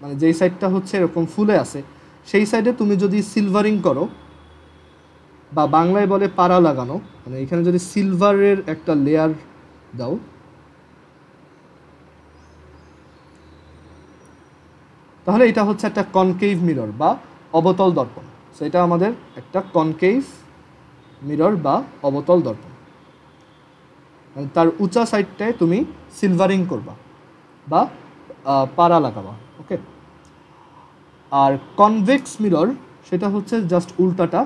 A: মানে যেই সাইডটা হচ্ছে এরকম ফুলে আছে, সেই সাইডে তুমি যদি সিলভারিং করো, বা বাংলায় বলে পাড়া লাগানো, মানে এখানে যদি সিলভারের একটা লেয়ার দাও, তাহলে এটা হচ্ছে একটা কনকেভ মিরর বা অবতল দর্পণ। সো এটা আমাদের একটা কনকেভ মিরর বা অবতল দর্পণ, মানে তার উঁচা সাইডটায় তুমি সিলভারিং করবা বা পাড়া লাগাবা। ওকে। আর কনভেক্স মিরর সেটা হচ্ছে জাস্ট উল্টাটা।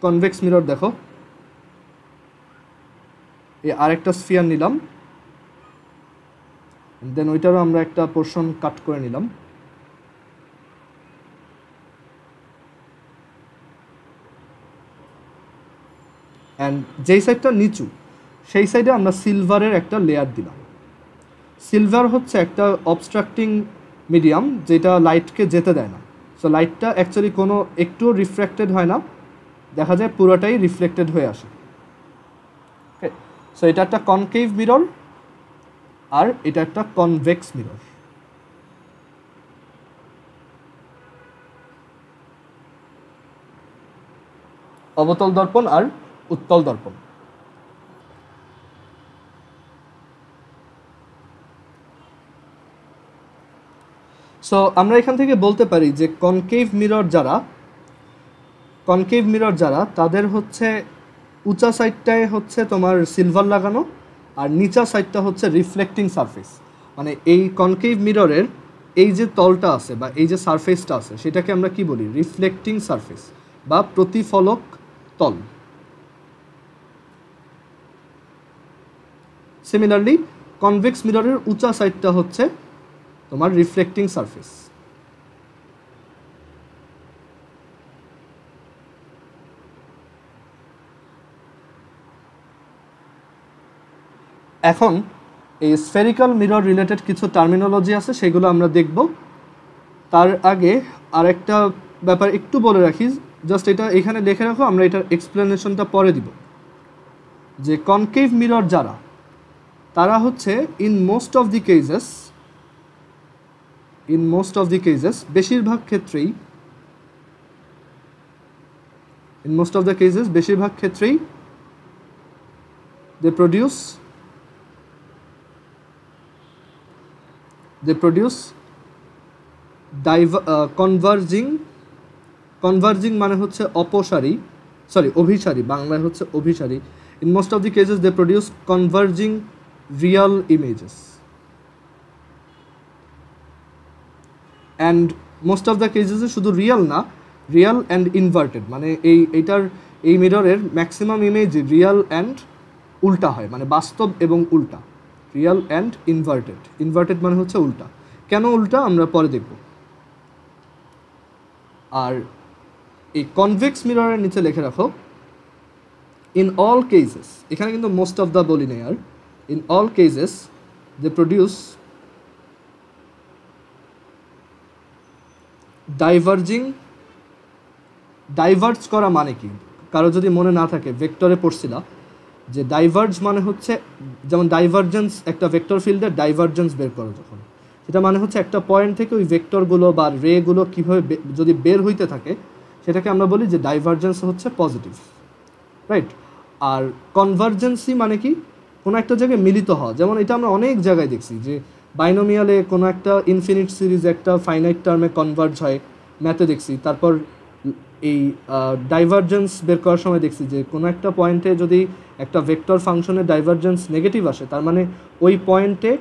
A: কনভেক্স মিরর দেখো, এই আরেকটা স্ফিয়ার নিলাম, দেন ওইটারও আমরা একটা পোর্শন কাট করে নিলাম। অ্যান্ড যেই সাইডটা নিচু, সেই সাইডে আমরা সিলভারের একটা লেয়ার দিলাম। সিলভার হচ্ছে একটা অবস্ট্রাক্টিং মিডিয়াম, যেটা লাইটকে যেতে দেয় না। সো লাইটটা অ্যাকচুয়ালি কোনো একটুও রিফ্র্যাক্টেড হয় না, দেখা যায় পুরোটাই রিফ্লেক্টেড হয়ে আসে। ওকে। সো এটা একটা কনকেভ মিরর আর এটা একটা কনভেক্স মিরর। অবতল দর্পণ আর উত্তল দর্পণ। সো আমরা এখান থেকে বলতে পারি যে কনকেভ মিরর যারা তাদের হচ্ছে উঁচা সাইডটায় হচ্ছে তোমার সিলভার লাগানো, আর নিচা সাইডটা হচ্ছে রিফ্লেক্টিং সারফেস। মানে এই কনকেভ মিররের এই যে তলটা আছে বা এই যে সারফেসটা আছে, সেটাকে আমরা কি বলি, রিফ্লেক্টিং সারফেস বা প্রতিফলক তল। সিমিলারলি কনভেক্স মিররের উঁচা সাইডটা হচ্ছে তোমার রিফ্লেক্টিং সারফেস। এখন এই স্ফেরিক্যাল মিরর রিলেটেড কিছু টার্মিনোলজি আছে, সেগুলো আমরা দেখব। তার আগে আরেকটা ব্যাপার একটু বলে রাখি, জাস্ট এটা এখানে লিখে রাখো, আমরা এটার এক্সপ্লেনেশনটা পরে দিব। যে কনকেভ মিরর যারা, তারা হচ্ছে in most of the cases বেশিরভাগ ক্ষেত্রেই they produce converging মানে হচ্ছে অভিসারী, বাংলায় হচ্ছে অভিসারী। in most of the cases they produce converging real images, and most of the cases শুধু রিয়েল না, রিয়েল অ্যান্ড ইনভার্টেড, মানে এই মিররের ম্যাক্সিমাম ইমেজ রিয়েল অ্যান্ড উল্টা হয়, মানে বাস্তব এবং উল্টা। রিয়েল অ্যান্ড ইনভার্টেড মানে হচ্ছে উল্টা। কেন উল্টা আমরা পরে দেখব। আর এই কনভেক্স মিররের নিচে লিখে রাখো, ইন অল কেসেস, এখানে কিন্তু মোস্ট অফ দ্য বলি নেই, আর in all cases they produce diverge করা মানে কি, কারো যদি মনে না থাকে, ভেক্টরে পড়ছিলা যে ডাইভার্জ মানে হচ্ছে, যেমন ডাইভারজেন্স, একটা ভেক্টর ফিল্ডের ডাইভারজেন্স বের করো যখন, সেটা মানে হচ্ছে একটা পয়েন্ট থেকে ওই ভেক্টরগুলো বা রেগুলো কীভাবে যদি বের হইতে থাকে, সেটাকে আমরা বলি যে ডাইভারজেন্স হচ্ছে পজিটিভ, রাইট। আর কনভার্জেন্সি মানে কি, কোনো একটা জায়গায় মিলিত হওয়া, যেমন এটা আমরা অনেক জায়গায় দেখছি যে বাইনোমিয়ালে কোনো একটা ইনফিনিট সিরিজ একটা ফাইনাইট টার্মে কনভার্জ হয়, ম্যাথে দেখছি। তারপর এই ডাইভারজেন্স বের করার সময় দেখছি যে কোনো একটা পয়েন্টে যদি একটা ভেক্টর ফাংশনের ডাইভারজেন্স নেগেটিভ আসে, তার মানে ওই পয়েন্টে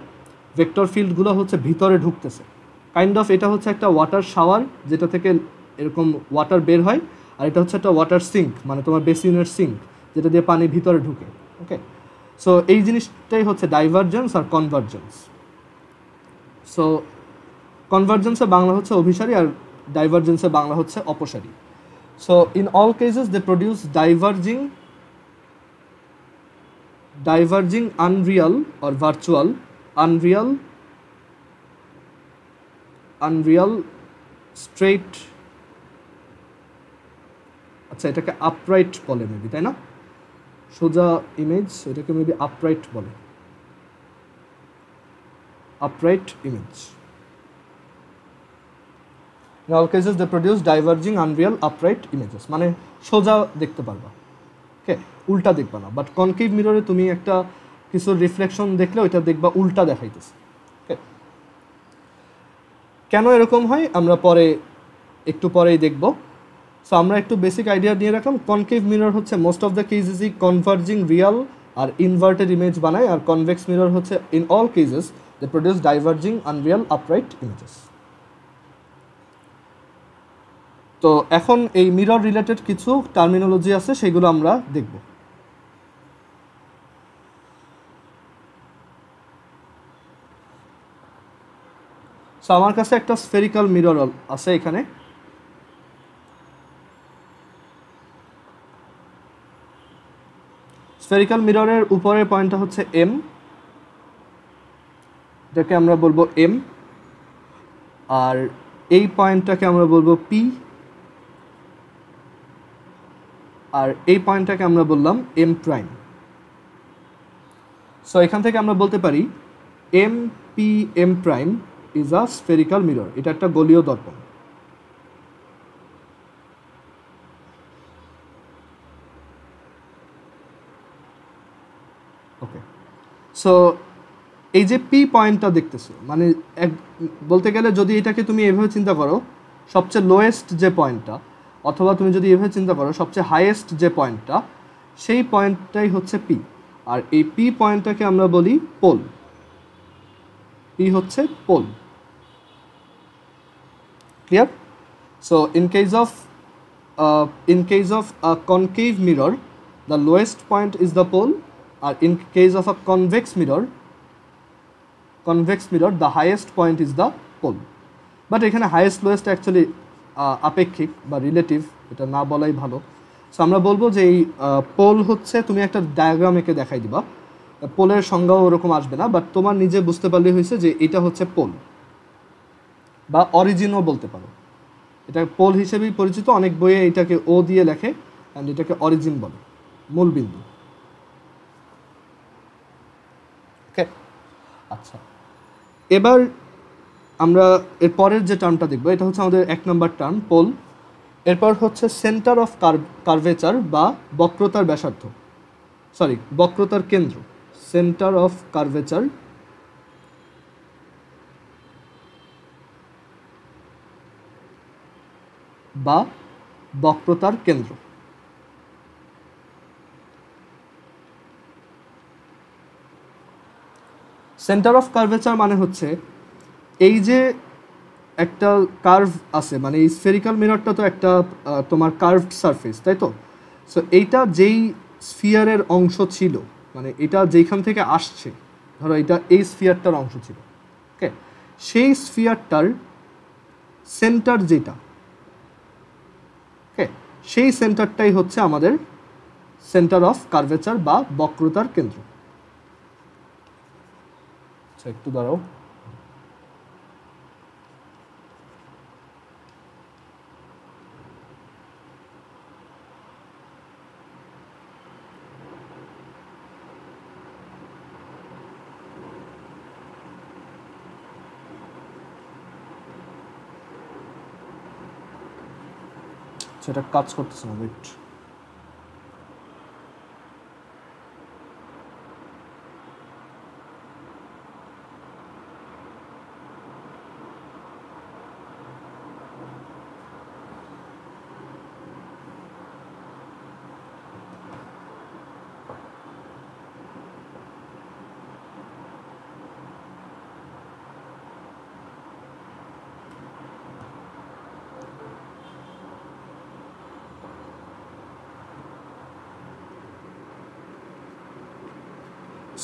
A: ভেক্টর ফিল্ডগুলো হচ্ছে ভিতরে ঢুকতেছে। কাইন্ড অফ এটা হচ্ছে একটা ওয়াটার শাওয়ার যেটা থেকে এরকম ওয়াটার বের হয়, আর এটা হচ্ছে একটা ওয়াটার সিঙ্ক, মানে তোমার বেসিনের সিঙ্ক যেটা দিয়ে পানি ভিতরে ঢুকে। ওকে, সো এই জিনিসটাই হচ্ছে ডাইভারজেন্স আর কনভার্জেন্স। সো কনভার্জেন্সে বাংলা হচ্ছে অভিসারী আর ডাইভারজেন্সে বাংলা হচ্ছে অপসারী। So in all cases they produce diverging unreal or virtual unreal straight, আচ্ছা এটাকে আপরাইট বলে মেবি, তাই না? সোজা ইমেজ এটাকে মেবি আপরাইট বলে, upright image. In all cases they produce diverging unreal upright images, মানে সোজা দেখতে পারবা, ওকে, উল্টা দেখবা না। বাট কনকেভ মিররে তুমি একটা কিছু রিফ্লেকশন দেখলে ওইটা দেখবা উল্টা দেখাইতেছে। ওকে, কেন এরকম হয় আমরা একটু পরেই দেখব। সো আমরা একটু বেসিক আইডিয়া নিয়ে রাখলাম। কনকেভ মিরর হচ্ছে মোস্ট অফ দ্য কেসেসই কনভার্জিং রিয়াল আর ইনভার্টেড ইমেজ বানায়, আর কনভেক্স মিরর হচ্ছে in all cases they produce diverging unreal upright images. তো এখন এই মিরর রিলেটেড কিছু টার্মিনোলজি আছে, সেগুলো আমরা দেখব। সো আমার কাছে একটা স্ফেরিক্যাল মিরর আছে এখানে। স্ফেরিক্যাল মিররের উপরের পয়েন্টটা হচ্ছে এম, এটাকে আমরা বলবো এম, আর এই পয়েন্টটাকে আমরা বলবো পি, আর এই পয়েন্টটাকে আমরা বললাম এম প্রাইম। সো এখান থেকে আমরা বলতে পারি M P M prime is a spherical mirror, এটা একটা গোলীয় দর্পণ। ওকে, সো এই যে পি পয়েন্টটা দেখতেছো, মানে বলতে গেলে যদি এটাকে তুমি এভাবে চিন্তা করো, সবচেয়ে লোয়েস্ট যে পয়েন্টটা, অথবা তুমি যদি এভাবে চিন্তা করো সবচেয়ে হাইয়েস্ট যে পয়েন্টটা, সেই পয়েন্টটাই হচ্ছে পি। আর এই পি পয়েন্টটাকে আমরা বলি পোল। পি হচ্ছে pole. Clear? So in case of a concave mirror the lowest point is the pole, আর in case of a convex mirror the highest point is the pole. But এখানে highest lowest actually আপেক্ষিক বা relative, এটা না বলাই ভালো। So আমরা বলবো যে এই পোল হচ্ছে, তুমি একটা ডায়াগ্রাম এঁকে দেখাই দিবা, পোলের সংজ্ঞাও ওরকম আসবে না, বাট তোমার নিজে বুঝতে পারলেই হয়েছে যে এটা হচ্ছে পোল বা অরিজিনও বলতে পারো। এটা পোল হিসেবেই পরিচিত, অনেক বইয়ে এটাকে ও দিয়ে লেখে, অ্যান্ড এটাকে অরিজিন বলে, মূল বিন্দু। ওকে, আচ্ছা, এবার আমরা এর পরের যে টার্মটা দেখবো, এটা হচ্ছে আমাদের 1 নম্বর টার্ম পোল। এরপর হচ্ছে সেন্টার অফ কার্ভেচার বা বক্রতার ব্যাসার্ধ, সরি বক্রতার কেন্দ্র, সেন্টার অফ কার্ভেচার বা বক্রতার কেন্দ্র। সেন্টার অফ কার্ভেচার মানে হচ্ছে এই যে একটা কার্ভ আছে, মানে এই স্ফেরিক্যাল মিররটা তো একটা তোমার কার্ভড সারফেস, তাই তো? সো এইটা যেই স্ফিয়ারের অংশ ছিল, মানে এটা যেইখান থেকে আসছে, ধরো এটা এই স্ফিয়ারটার অংশ ছিল, ওকে, সেই স্ফিয়ারটার সেন্টার যেটা, ওকে, সেই সেন্টারটাই হচ্ছে আমাদের সেন্টার অফ কার্ভেচার বা বক্রতার কেন্দ্র। আচ্ছা একটু দাঁড়াও, সেটা কাজ করতেছে না, ওয়েট।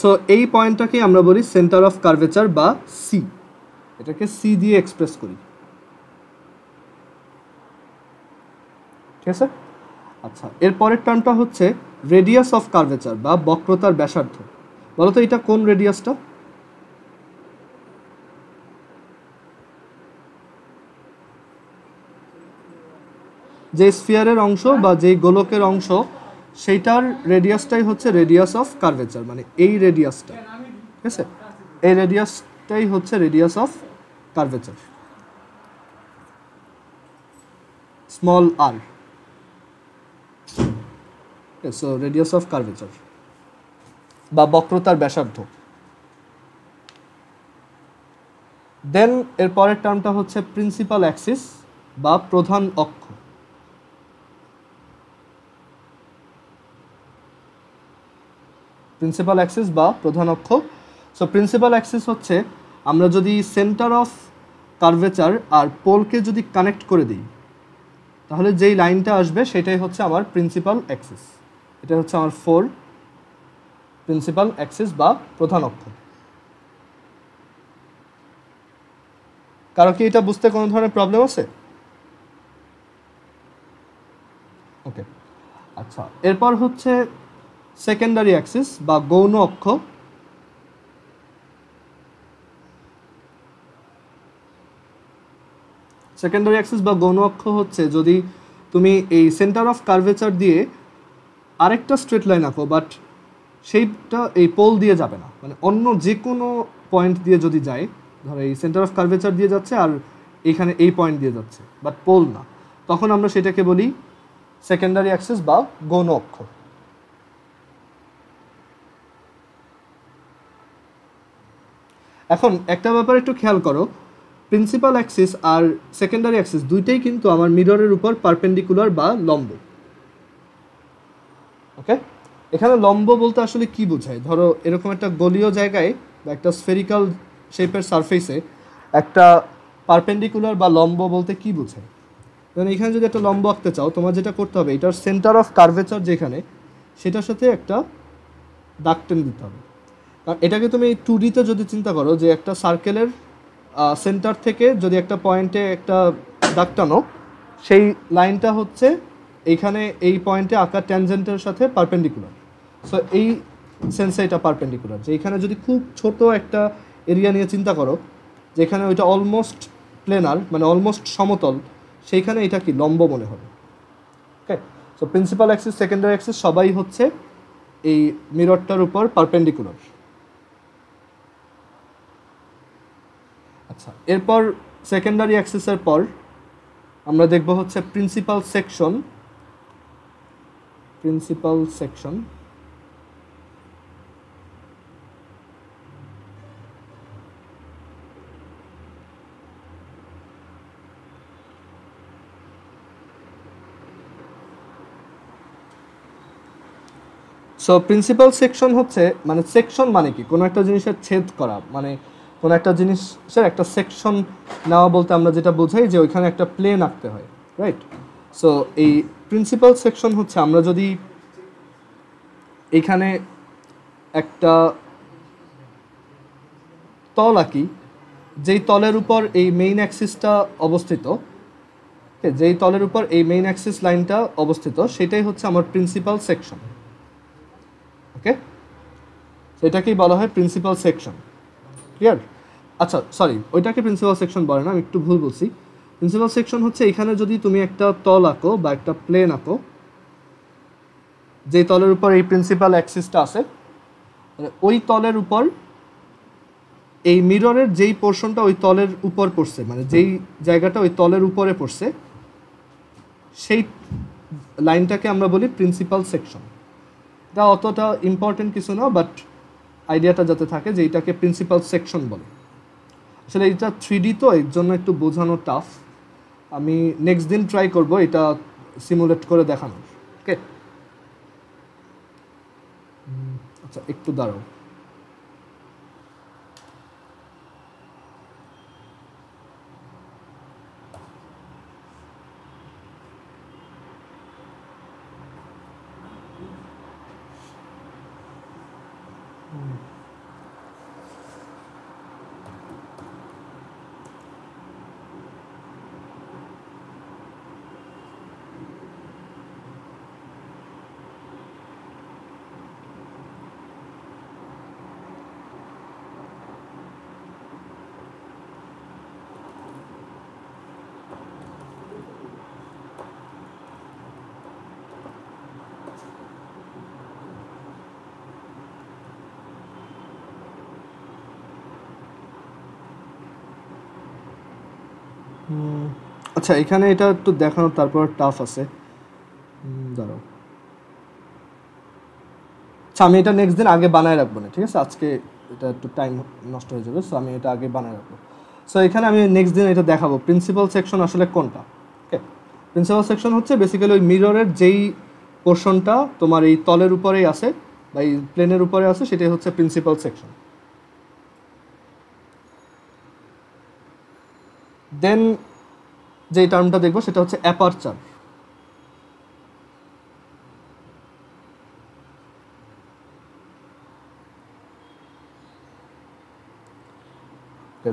A: সো এই পয়েন্টটাকে আমরা বলি সেন্টার অফ কার্ভেচার বা সি, এটাকে সি দিয়ে এক্সপ্রেস করি, ঠিক আছে। আচ্ছা, এর পরের টার্মটা হচ্ছে রেডিয়াস অফ কার্ভেচার বা বক্রতার ব্যাসার্ধ। বলো তো এটা কোন রেডিয়াসটা? যে স্ফিয়ারের অংশ বা যেই গোলকের অংশ সেইটার রেডিয়াসটাই হচ্ছে রেডিয়াস অফ কার্ভেচার, মানে এই রেডিয়াসটা, ঠিক আছে, এই রেডিয়াসটাই হচ্ছে radius of curvature, small r. So radius of curvature বা বক্রতার ব্যাসার্ধ। দেন এর পরের টার্মটা হচ্ছে প্রিন্সিপাল অ্যাক্সিস বা প্রধান অক্ষ। প্রিন্সিপাল অ্যাক্সিস বা প্রধান অক্ষ। সো প্রিন্সিপাল অ্যাক্সিস হচ্ছে আমরা যদি সেন্টার অফ কার্ভেচার আর পোলকে যদি কানেক্ট করে দিই তাহলে যেই লাইনটা আসবে সেটাই হচ্ছে আমার প্রিন্সিপাল অ্যাক্সিস। এটা হচ্ছে আমার প্রিন্সিপাল অ্যাক্সিস বা প্রধান অক্ষ। কারো কি এটা বুঝতে কোনো ধরনের প্রবলেম আছে? ওকে, আচ্ছা, এরপর হচ্ছে সেকেন্ডারি অ্যাক্সিস বা গৌণ অক্ষ। সেকেন্ডারি অ্যাক্সিস বা গৌণ অক্ষ হচ্ছে যদি তুমি এই সেন্টার অফ কার্ভেচার দিয়ে আরেকটা স্ট্রেট লাইন আঁকো, বাট সেইটা এই পোল দিয়ে যাবে না, মানে অন্য যে কোনো পয়েন্ট দিয়ে যদি যায়, ধরো এই সেন্টার অফ কার্ভেচার দিয়ে যাচ্ছে আর এইখানে এই পয়েন্ট দিয়ে যাচ্ছে, বাট পোল না, তখন আমরা সেটাকে বলি সেকেন্ডারি অ্যাক্সিস বা গৌণ অক্ষ। এখন একটা ব্যাপার একটু খেয়াল করো, প্রিন্সিপাল অ্যাক্সিস আর সেকেন্ডারি অ্যাক্সিস দুইটাই কিন্তু আমার মিররের উপর পারপেন্ডিকুলার বা লম্ব। ওকে, এখানে লম্ব বলতে আসলে কি বোঝায়? ধরো এরকম একটা গলীয় জায়গায় বা একটা স্ফেরিক্যাল শেপের সারফেসে একটা পারপেন্ডিকুলার বা লম্ব বলতে কি বোঝায়? কারণ এখানে যদি একটা লম্ব আঁকতে চাও, তোমার যেটা করতে হবে, এটার সেন্টার অফ কার্ভেচার যেখানে, সেটার সাথে একটা দাগ টেনে দিতে হবে। কারণ এটাকে তুমি 2Dতে যদি চিন্তা করো যে একটা সার্কেলের সেন্টার থেকে যদি একটা পয়েন্টে একটা দাগ টানো, সেই লাইনটা হচ্ছে এইখানে এই পয়েন্টে আঁকা ট্যানজেন্টের সাথে পারপেন্ডিকুলার। সো এই সেন্সে এটা পারপেন্ডিকুলার, যে এখানে যদি খুব ছোট একটা এরিয়া নিয়ে চিন্তা করো যেখানে ওইটা অলমোস্ট প্লেনার, মানে অলমোস্ট সমতল, সেইখানে এটা কি লম্ব মনে হবে। Okay, so principal axis secondary axis সবাই হচ্ছে এই মিররটার উপর পারপেন্ডিকুলার। আচ্ছা, এরপর সেকেন্ডারি অ্যাক্সিসের পর আমরা দেখব হচ্ছে principal section. Principal section so principal section হচ্ছে, মানে সেকশন মানে কি, কোনো একটা জিনিসের ছেদ করা, মানে কোনো একটা জিনিসের একটা সেকশন নেওয়া বলতে আমরা যেটা বোঝাই যে ওইখানে একটা প্লেন আঁকতে হয়, রাইট। সো এই প্রিন্সিপাল সেকশন হচ্ছে আমরা যদি এইখানে একটা তল আঁকি, যেই তলের উপর এই মেইন অ্যাক্সিসটা অবস্থিত, যেই তলের উপর এই মেইন অ্যাক্সিস লাইনটা অবস্থিত, সেটাই হচ্ছে আমার প্রিন্সিপাল সেকশন। ওকে, সেটাকেই বলা হয় প্রিন্সিপাল সেকশন। ক্লিয়ার? আচ্ছা, সরি, ওইটাকে প্রিন্সিপাল সেকশন বলে না, আমি একটু ভুল বলছি। প্রিন্সিপাল সেকশন হচ্ছে এখানে যদি তুমি একটা তল আঁকো বা একটা প্লেন আঁকো, যেই তলের উপর এই প্রিন্সিপাল অ্যাক্সিসটা আছে, ওই তলের উপর এই মিররের যেই পোর্শনটা ওই তলের উপর পড়ছে, মানে যেই জায়গাটা ওই তলের উপরে পড়ছে, সেই লাইনটাকে আমরা বলি প্রিন্সিপাল সেকশন। এটা অতটা ইম্পর্টেন্ট কিছু না, বাট আইডিয়াটা যাতে থাকে যে এটাকে প্রিন্সিপাল সেকশন বলে। আসলে এটা 3D তো, এর জন্য একটু বোঝানো টাফ। আমি নেক্সট দিন ট্রাই করব এটা সিমুলেট করে দেখানোর। ওকে, আচ্ছা, একটু দাঁড়াও। আচ্ছা, এখানে এটা একটু দেখানো তারপর টাফ আছে। দাঁড়াও, আচ্ছা আমি এটা নেক্সট দিন আগে বানায় রাখবো না, ঠিক আছে? আজকে এটা একটু টাইম নষ্ট হয়ে যাবে, সো আমি এটা আগে বানায় রাখবো। সো এখানে আমি নেক্সট দিন এটা দেখাবো প্রিন্সিপাল সেকশন আসলে কোনটা। ওকে, প্রিন্সিপাল সেকশন হচ্ছে বেসিক্যালি ওই মিররের যেই পোর্শনটা তোমার এই তলের উপরেই আছে বা এই প্লেনের উপরে আছে, সেটাই হচ্ছে প্রিন্সিপাল সেকশন। দেন যে টার্মটা দেখবো সেটা হচ্ছে অ্যাপারচার।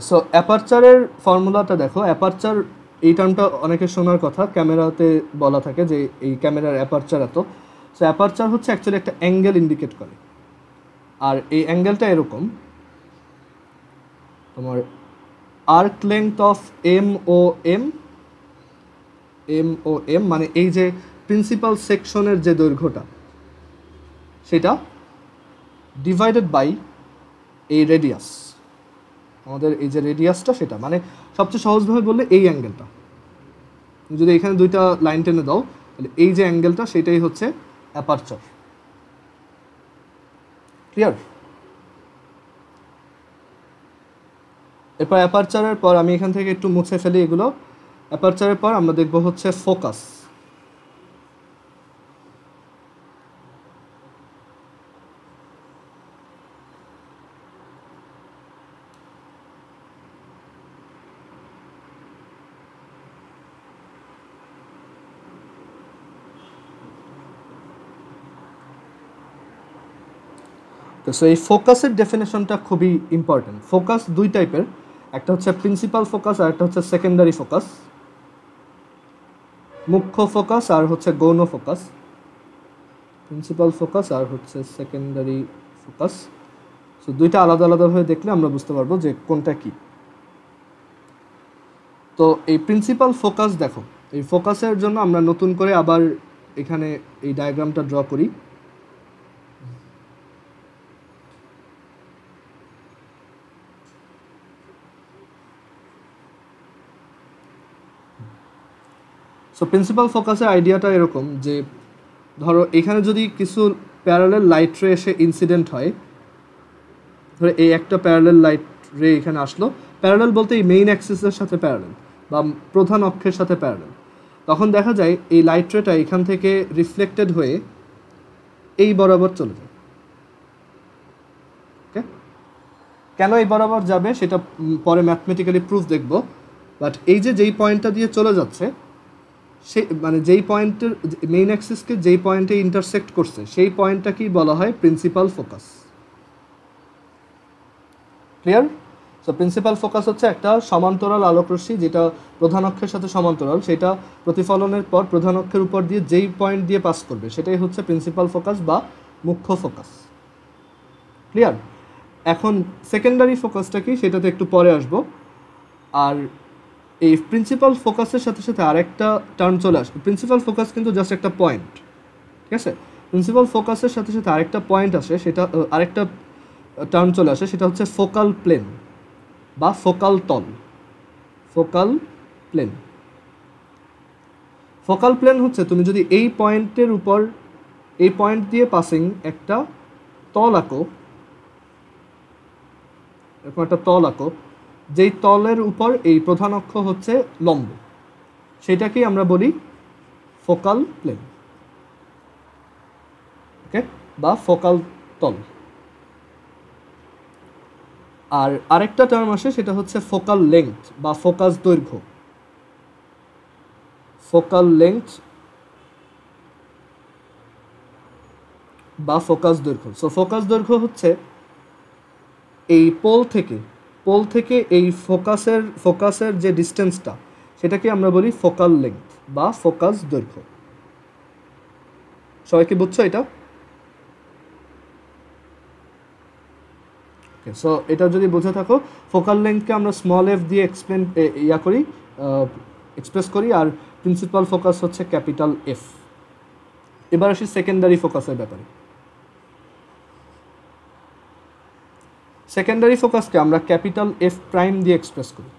A: সো অ্যাপারচারের ফর্মুলাটা দেখো। অ্যাপারচার এই টার্মটা অনেকে শোনার কথা, ক্যামেরাতে বলা থাকে যে এই ক্যামেরার অ্যাপারচার এত। সো অ্যাপারচার হচ্ছে অ্যাকচুয়ালি একটা অ্যাঙ্গেল ইন্ডিকেট করে, আর এই অ্যাঙ্গেলটা এরকম। তোমার arc length of M O M, মানে এই যে প্রিন্সিপাল সেকশনের যে দৈর্ঘ্যটা, সেটা ডিভাইডেড বাই এই রেডিয়াস, আমাদের এই যে রেডিয়াসটা, সেটা মানে সবচেয়ে সহজভাবে বললে এই অ্যাঙ্গেলটা। যদি এখানে দুইটা লাইন টেনে দাও, তাহলে এই যে অ্যাঙ্গেলটা সেটাই হচ্ছে অ্যাপারচার। ক্লিয়ার? এরপর অ্যাপারচারের পর আমি এখান থেকে একটু মুছে ফেলি এগুলো। অ্যাপারচারের পর আমরা দেখব হচ্ছে ফোকাস। তো সো এই ফোকাসের ডেফিনেশনটা খুবই ইম্পর্টেন্ট। ফোকাস দুই টাইপের, একটা হচ্ছে প্রিন্সিপাল ফোকাস আর একটা হচ্ছে সেকেন্ডারি ফোকাস। মুখ্য ফোকাস আর হচ্ছে গৌণ ফোকাস। প্রিন্সিপাল ফোকাস আর হচ্ছে সেকেন্ডারি ফোকাস। সো দুইটা আলাদা আলাদাভাবে দেখলে আমরা বুঝতে পারবো যে কোনটা কি। তো এই প্রিন্সিপাল ফোকাস দেখো, এই ফোকাসের জন্য আমরা নতুন করে আবার এখানে এই ডায়াগ্রামটা ড্র করি। সো প্রিন্সিপাল ফোকাসের আইডিয়াটা এরকম যে ধরো এখানে যদি কিছু প্যারালাল লাইট রে এসে ইনসিডেন্ট হয়, ধরো এই একটা প্যারালাল লাইট রে এখানে আসলো, প্যারালাল বলতে এই মেইন অ্যাক্সিসের সাথে প্যারালাল বা প্রধান অক্ষের সাথে প্যারালাল, তখন দেখা যায় এই লাইট রেটা এখান থেকে রিফ্লেক্টেড হয়ে এই বরাবর চলে যায়। ওকে, কেন এই বরাবর যাবে সেটা পরে ম্যাথমেটিক্যালি প্রুফ দেখব। বাট এই যে যেই পয়েন্টটা দিয়ে চলে যাচ্ছে, সে মানে যেই পয়েন্টের মেইন অ্যাক্সিসকে যেই পয়েন্টে ইন্টারসেক্ট করছে, সেই পয়েন্টটাকেই বলা হয় principal focus. Clear? So principal focus হচ্ছে একটা সমান্তরাল আলোকরশ্মি যেটা প্রধান অক্ষের সাথে সমান্তরাল, সেটা প্রতিফলনের পর প্রধান অক্ষের উপর দিয়ে যেই পয়েন্ট দিয়ে পাস করবে সেটাই হচ্ছে প্রিন্সিপাল ফোকাস বা মুখ্য ফোকাস। ক্লিয়ার? এখন সেকেন্ডারি ফোকাসটা কি সেটাতে একটু পরে আসবো। আর এই প্রিন্সিপাল ফোকাসের সাথে সাথে আরেকটা টার্ম চলে আসবে। প্রিন্সিপাল ফোকাস কিন্তু জাস্ট একটা পয়েন্ট, ঠিক আছে? প্রিন্সিপাল ফোকাসের সাথে সাথে আরেকটা পয়েন্ট আসে, সেটা আরেকটা টার্ম চলে আসে, সেটা হচ্ছে ফোকাল প্লেন বা ফোকাল তল। ফোকাল প্লেন, ফোকাল প্লেন হচ্ছে তুমি যদি এই পয়েন্টের উপর এই পয়েন্ট দিয়ে পাসিং একটা তল আঁকো, এরকম একটা তল আঁকো, যেই তলের উপর এই প্রধান অক্ষ হচ্ছে লম্ব, সেটাকেই আমরা বলি ফোকাল প্লেন। ওকে, বা ফোকাল তল। আর আরেকটা টার্ম আসে, সেটা হচ্ছে ফোকাল লেংথ বা ফোকাস দৈর্ঘ্য। ফোকাল লেংথ বা ফোকাস দৈর্ঘ্য। সো ফোকাস দৈর্ঘ্য হচ্ছে এই পোল থেকে এই ফোকাসের যে ডিস্টেন্সটা, সেটাকে আমরা বলি ফোকাল লেংথ বা ফোকাস দৈর্ঘ্য। সবাই কি বুঝছো এটা? সো এটা যদি বুঝে থাকো, ফোকাল লেংথকে আমরা স্মল এফ দিয়ে এক্সপ্রেস করি, আর প্রিন্সিপাল ফোকাস হচ্ছে ক্যাপিটাল এফ। এবার আসি সেকেন্ডারি ফোকাসের ব্যাপারে। সেকেন্ডারি ফোকাসকে আমরা ক্যাপিটাল এফ প্রাইম দিয়ে এক্সপ্রেস করি।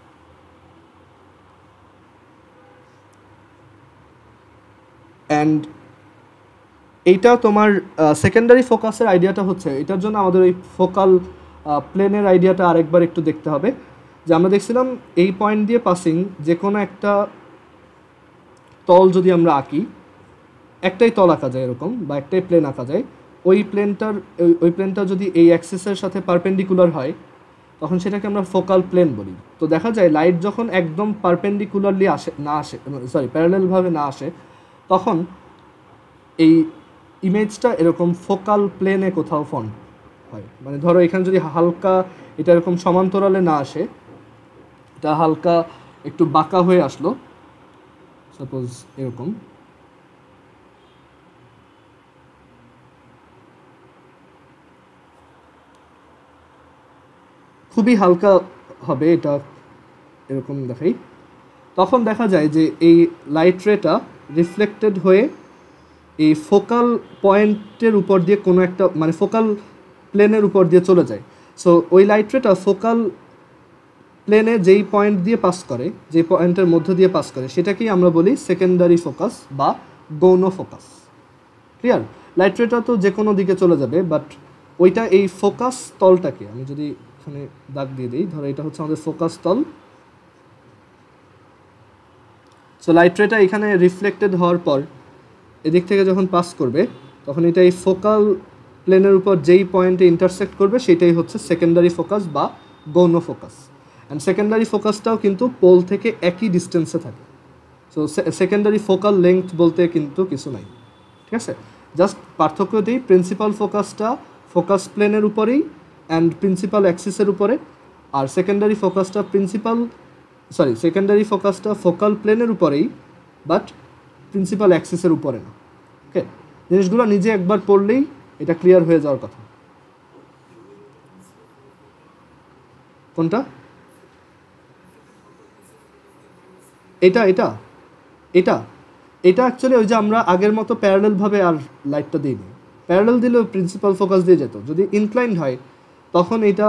A: অ্যান্ড এইটা তোমার সেকেন্ডারি ফোকাসের আইডিয়াটা হচ্ছে, এটার জন্য আমাদের ওই ফোকাল প্লেনের আইডিয়াটা আরেকবার একটু দেখতে হবে। যে আমরা দেখছিলাম এই পয়েন্ট দিয়ে পাসিং যে কোনো একটা তল যদি আমরা আঁকি, একটাই তল আঁকা যায় এরকম, বা একটাই প্লেন আঁকা যায়, ওই প্লেনটা যদি এই অ্যাক্সিসের সাথে পারপেন্ডিকুলার হয় তখন সেটাকে আমরা ফোকাল প্লেন বলি। তো দেখা যায় লাইট যখন একদম পারপেন্ডিকুলারলি প্যারালেলভাবে না আসে, তখন এই ইমেজটা এরকম ফোকাল প্লেনে কোথাও ফর্ম হয়। মানে ধরো এখানে যদি হালকা এটা এরকম সমান্তরালে না আসে, এটা হালকা একটু বাঁকা হয়ে আসলো, সাপোজ এরকম, খুবই হালকা হবে এটা, এরকম দেখাই, তখন দেখা যায় যে এই লাইট রেটা রিফ্লেক্টেড হয়ে এই ফোকাল পয়েন্টের উপর দিয়ে কোনো একটা, মানে ফোকাল প্লেনের উপর দিয়ে চলে যায়। সো ওই লাইট রেটা ফোকাল প্লেনে যেই পয়েন্ট দিয়ে পাস করে, যেই পয়েন্টের মধ্য দিয়ে পাস করে, সেটাকেই আমরা বলি সেকেন্ডারি ফোকাস বা গৌণ ফোকাস। ক্লিয়ার? লাইট রেটা তো যে কোনো দিকে চলে যাবে, বাট ওইটা এই ফোকাস তলটাকে, আমি যদি এখানে দাগ দিয়ে দিই, ধরো এটা হচ্ছে আমাদের ফোকাস তল। সো লাইট রেটা এখানে রিফ্লেক্টেড হওয়ার পর এদিক থেকে যখন পাস করবে, তখন এটা এই ফোকাল প্লেনের উপর যেই পয়েন্টে ইন্টারসেক্ট করবে সেটাই হচ্ছে সেকেন্ডারি ফোকাস বা গৌণ ফোকাস। অ্যান্ড সেকেন্ডারি ফোকাসটাও কিন্তু পোল থেকে একই ডিস্টেন্সে থাকে। সো সেকেন্ডারি ফোকাল লেংথ বলতে কিন্তু কিছু নাই, ঠিক আছে? জাস্ট পার্থক্য দিই, প্রিন্সিপাল ফোকাসটা ফোকাস প্লেনের উপরেই অ্যান্ড প্রিন্সিপাল অ্যাক্সিসের উপরে, আর সেকেন্ডারি ফোকাসটা ফোকাল প্লেনের উপরেই বাট প্রিন্সিপাল অ্যাক্সিসের উপরে না। ওকে, জিনিসগুলো নিজে একবার পড়লেই এটা ক্লিয়ার হয়ে যাওয়ার কথা। কোনটা? এটা এটা এটা এটা অ্যাকচুয়ালি ওই যে আমরা আগের মতো প্যারালেলভাবে আর লাইটটা দিইনি। প্যারালেল দিলেও প্রিন্সিপাল ফোকাস দিয়ে যেত, যদি ইনক্লাইন্ড হয় তখন এটা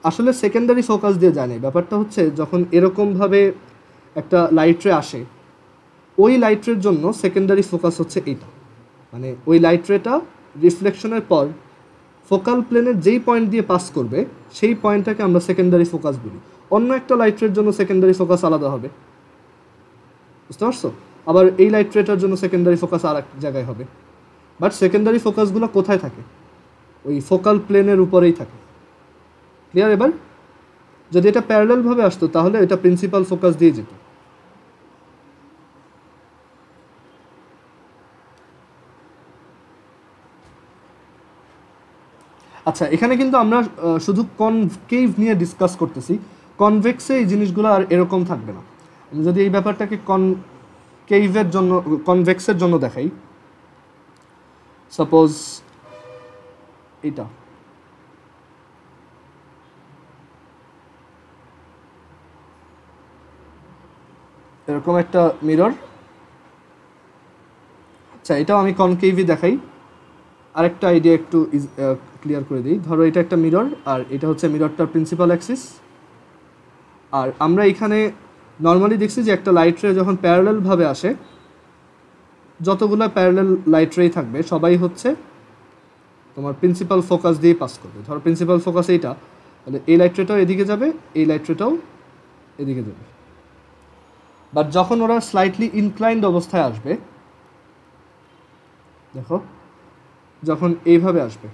A: আসলে সেকেন্ডারি ফোকাস দিয়ে যায় না। ব্যাপারটা হচ্ছে যখন এরকমভাবে একটা লাইট রে আসে, ওই লাইট রের জন্য সেকেন্ডারি ফোকাস হচ্ছে এইটা, মানে ওই লাইট রেটা রিফ্লেকশনের পর ফোকাল প্লেনের যেই পয়েন্ট দিয়ে পাস করবে সেই পয়েন্টটাকে আমরা সেকেন্ডারি ফোকাস বলি। অন্য একটা লাইট রের জন্য সেকেন্ডারি ফোকাস আলাদা হবে, বুঝতে পারছো? আবার এই লাইট রেটার জন্য সেকেন্ডারি ফোকাস আর এক জায়গায় হবে। বাট সেকেন্ডারি ফোকাসগুলো কোথায় থাকে? ওই ফোকাল প্লেনের উপরেই থাকে। ক্লিয়ার? এবার যদি এটা প্যারালেলভাবে আসতো তাহলে এটা প্রিন্সিপাল ফোকাস দিয়ে যেত। আচ্ছা, এখানে কিন্তু আমরা শুধু কনকেভ নিয়ে ডিসকাস করতেছি, কনভেক্সে এই জিনিসগুলো আর এরকম থাকবে না। আমি যদি এই ব্যাপারটাকে কনভেক্সের জন্য দেখাই, সাপোজ এটা এরকম একটা মিরর। আচ্ছা, এটাও আমি কনকেভই দেখাই, আরেকটা আইডিয়া একটু ক্লিয়ার করে দিই। ধরো এটা একটা মিরর, আর এটা হচ্ছে মিররটার প্রিন্সিপাল অ্যাক্সিস। আর আমরা এখানে নর্মালি দেখছি যে একটা লাইট রে যখন প্যারালেলভাবে আসে, যতগুলো প্যারালেল লাইট রেই থাকবে সবাই হচ্ছে তোমার প্রিন্সিপাল ফোকাস দিয়ে পাস করবে। ধরো প্রিন্সিপাল ফোকাস এইটা, তাহলে এই লাইট রেটাও এদিকে যাবে, এই লাইট রেটাও এদিকে যাবে। বাট যখন ওরা স্লাইটলি ইনক্লাইন্ড অবস্থায় আসবে, দেখো যখন এইভাবে আসবে,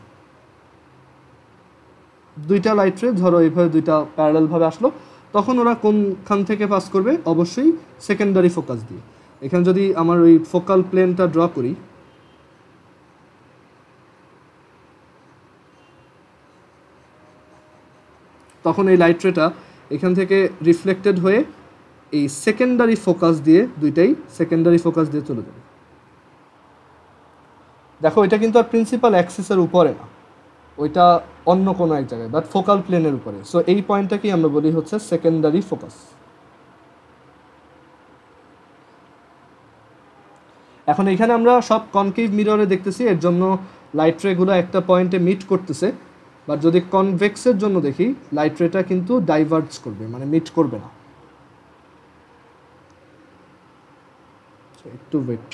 A: দুইটা লাইট রে ধরো এইভাবে দুইটা প্যারালেলভাবে আসলো, তখন ওরা কোনখান থেকে পাস করবে? অবশ্যই সেকেন্ডারি ফোকাস দিয়ে। এখানে যদি আমার ওই ফোকাল প্লেনটা ড্র করি, তখন এই লাইট রেটা এখান থেকে রিফ্লেক্টেড হয়ে এই সেকেন্ডারি ফোকাস দিয়ে, দুইটাই সেকেন্ডারি ফোকাস দিয়ে চলে যাবে। দেখো এটা কিন্তু আর প্রিন্সিপাল অ্যাক্সিসের উপরে না, ওইটা অন্য কোনো এক জায়গায়, বাট ফোকাল প্লেনের উপরে। সো এই পয়েন্টটাকেই আমরা বলি হচ্ছে সেকেন্ডারি ফোকাস। এখন এখানে আমরা সব কনকেভ মিররে দেখতেছি, এর জন্য লাইট রেগুলো একটা পয়েন্টে মিট করতেছে। বাট যদি কনভেক্সের জন্য দেখি, লাইট রেটা কিন্তু ডাইভার্জ করবে, মানে মিট করবে না। একটু ওয়েট।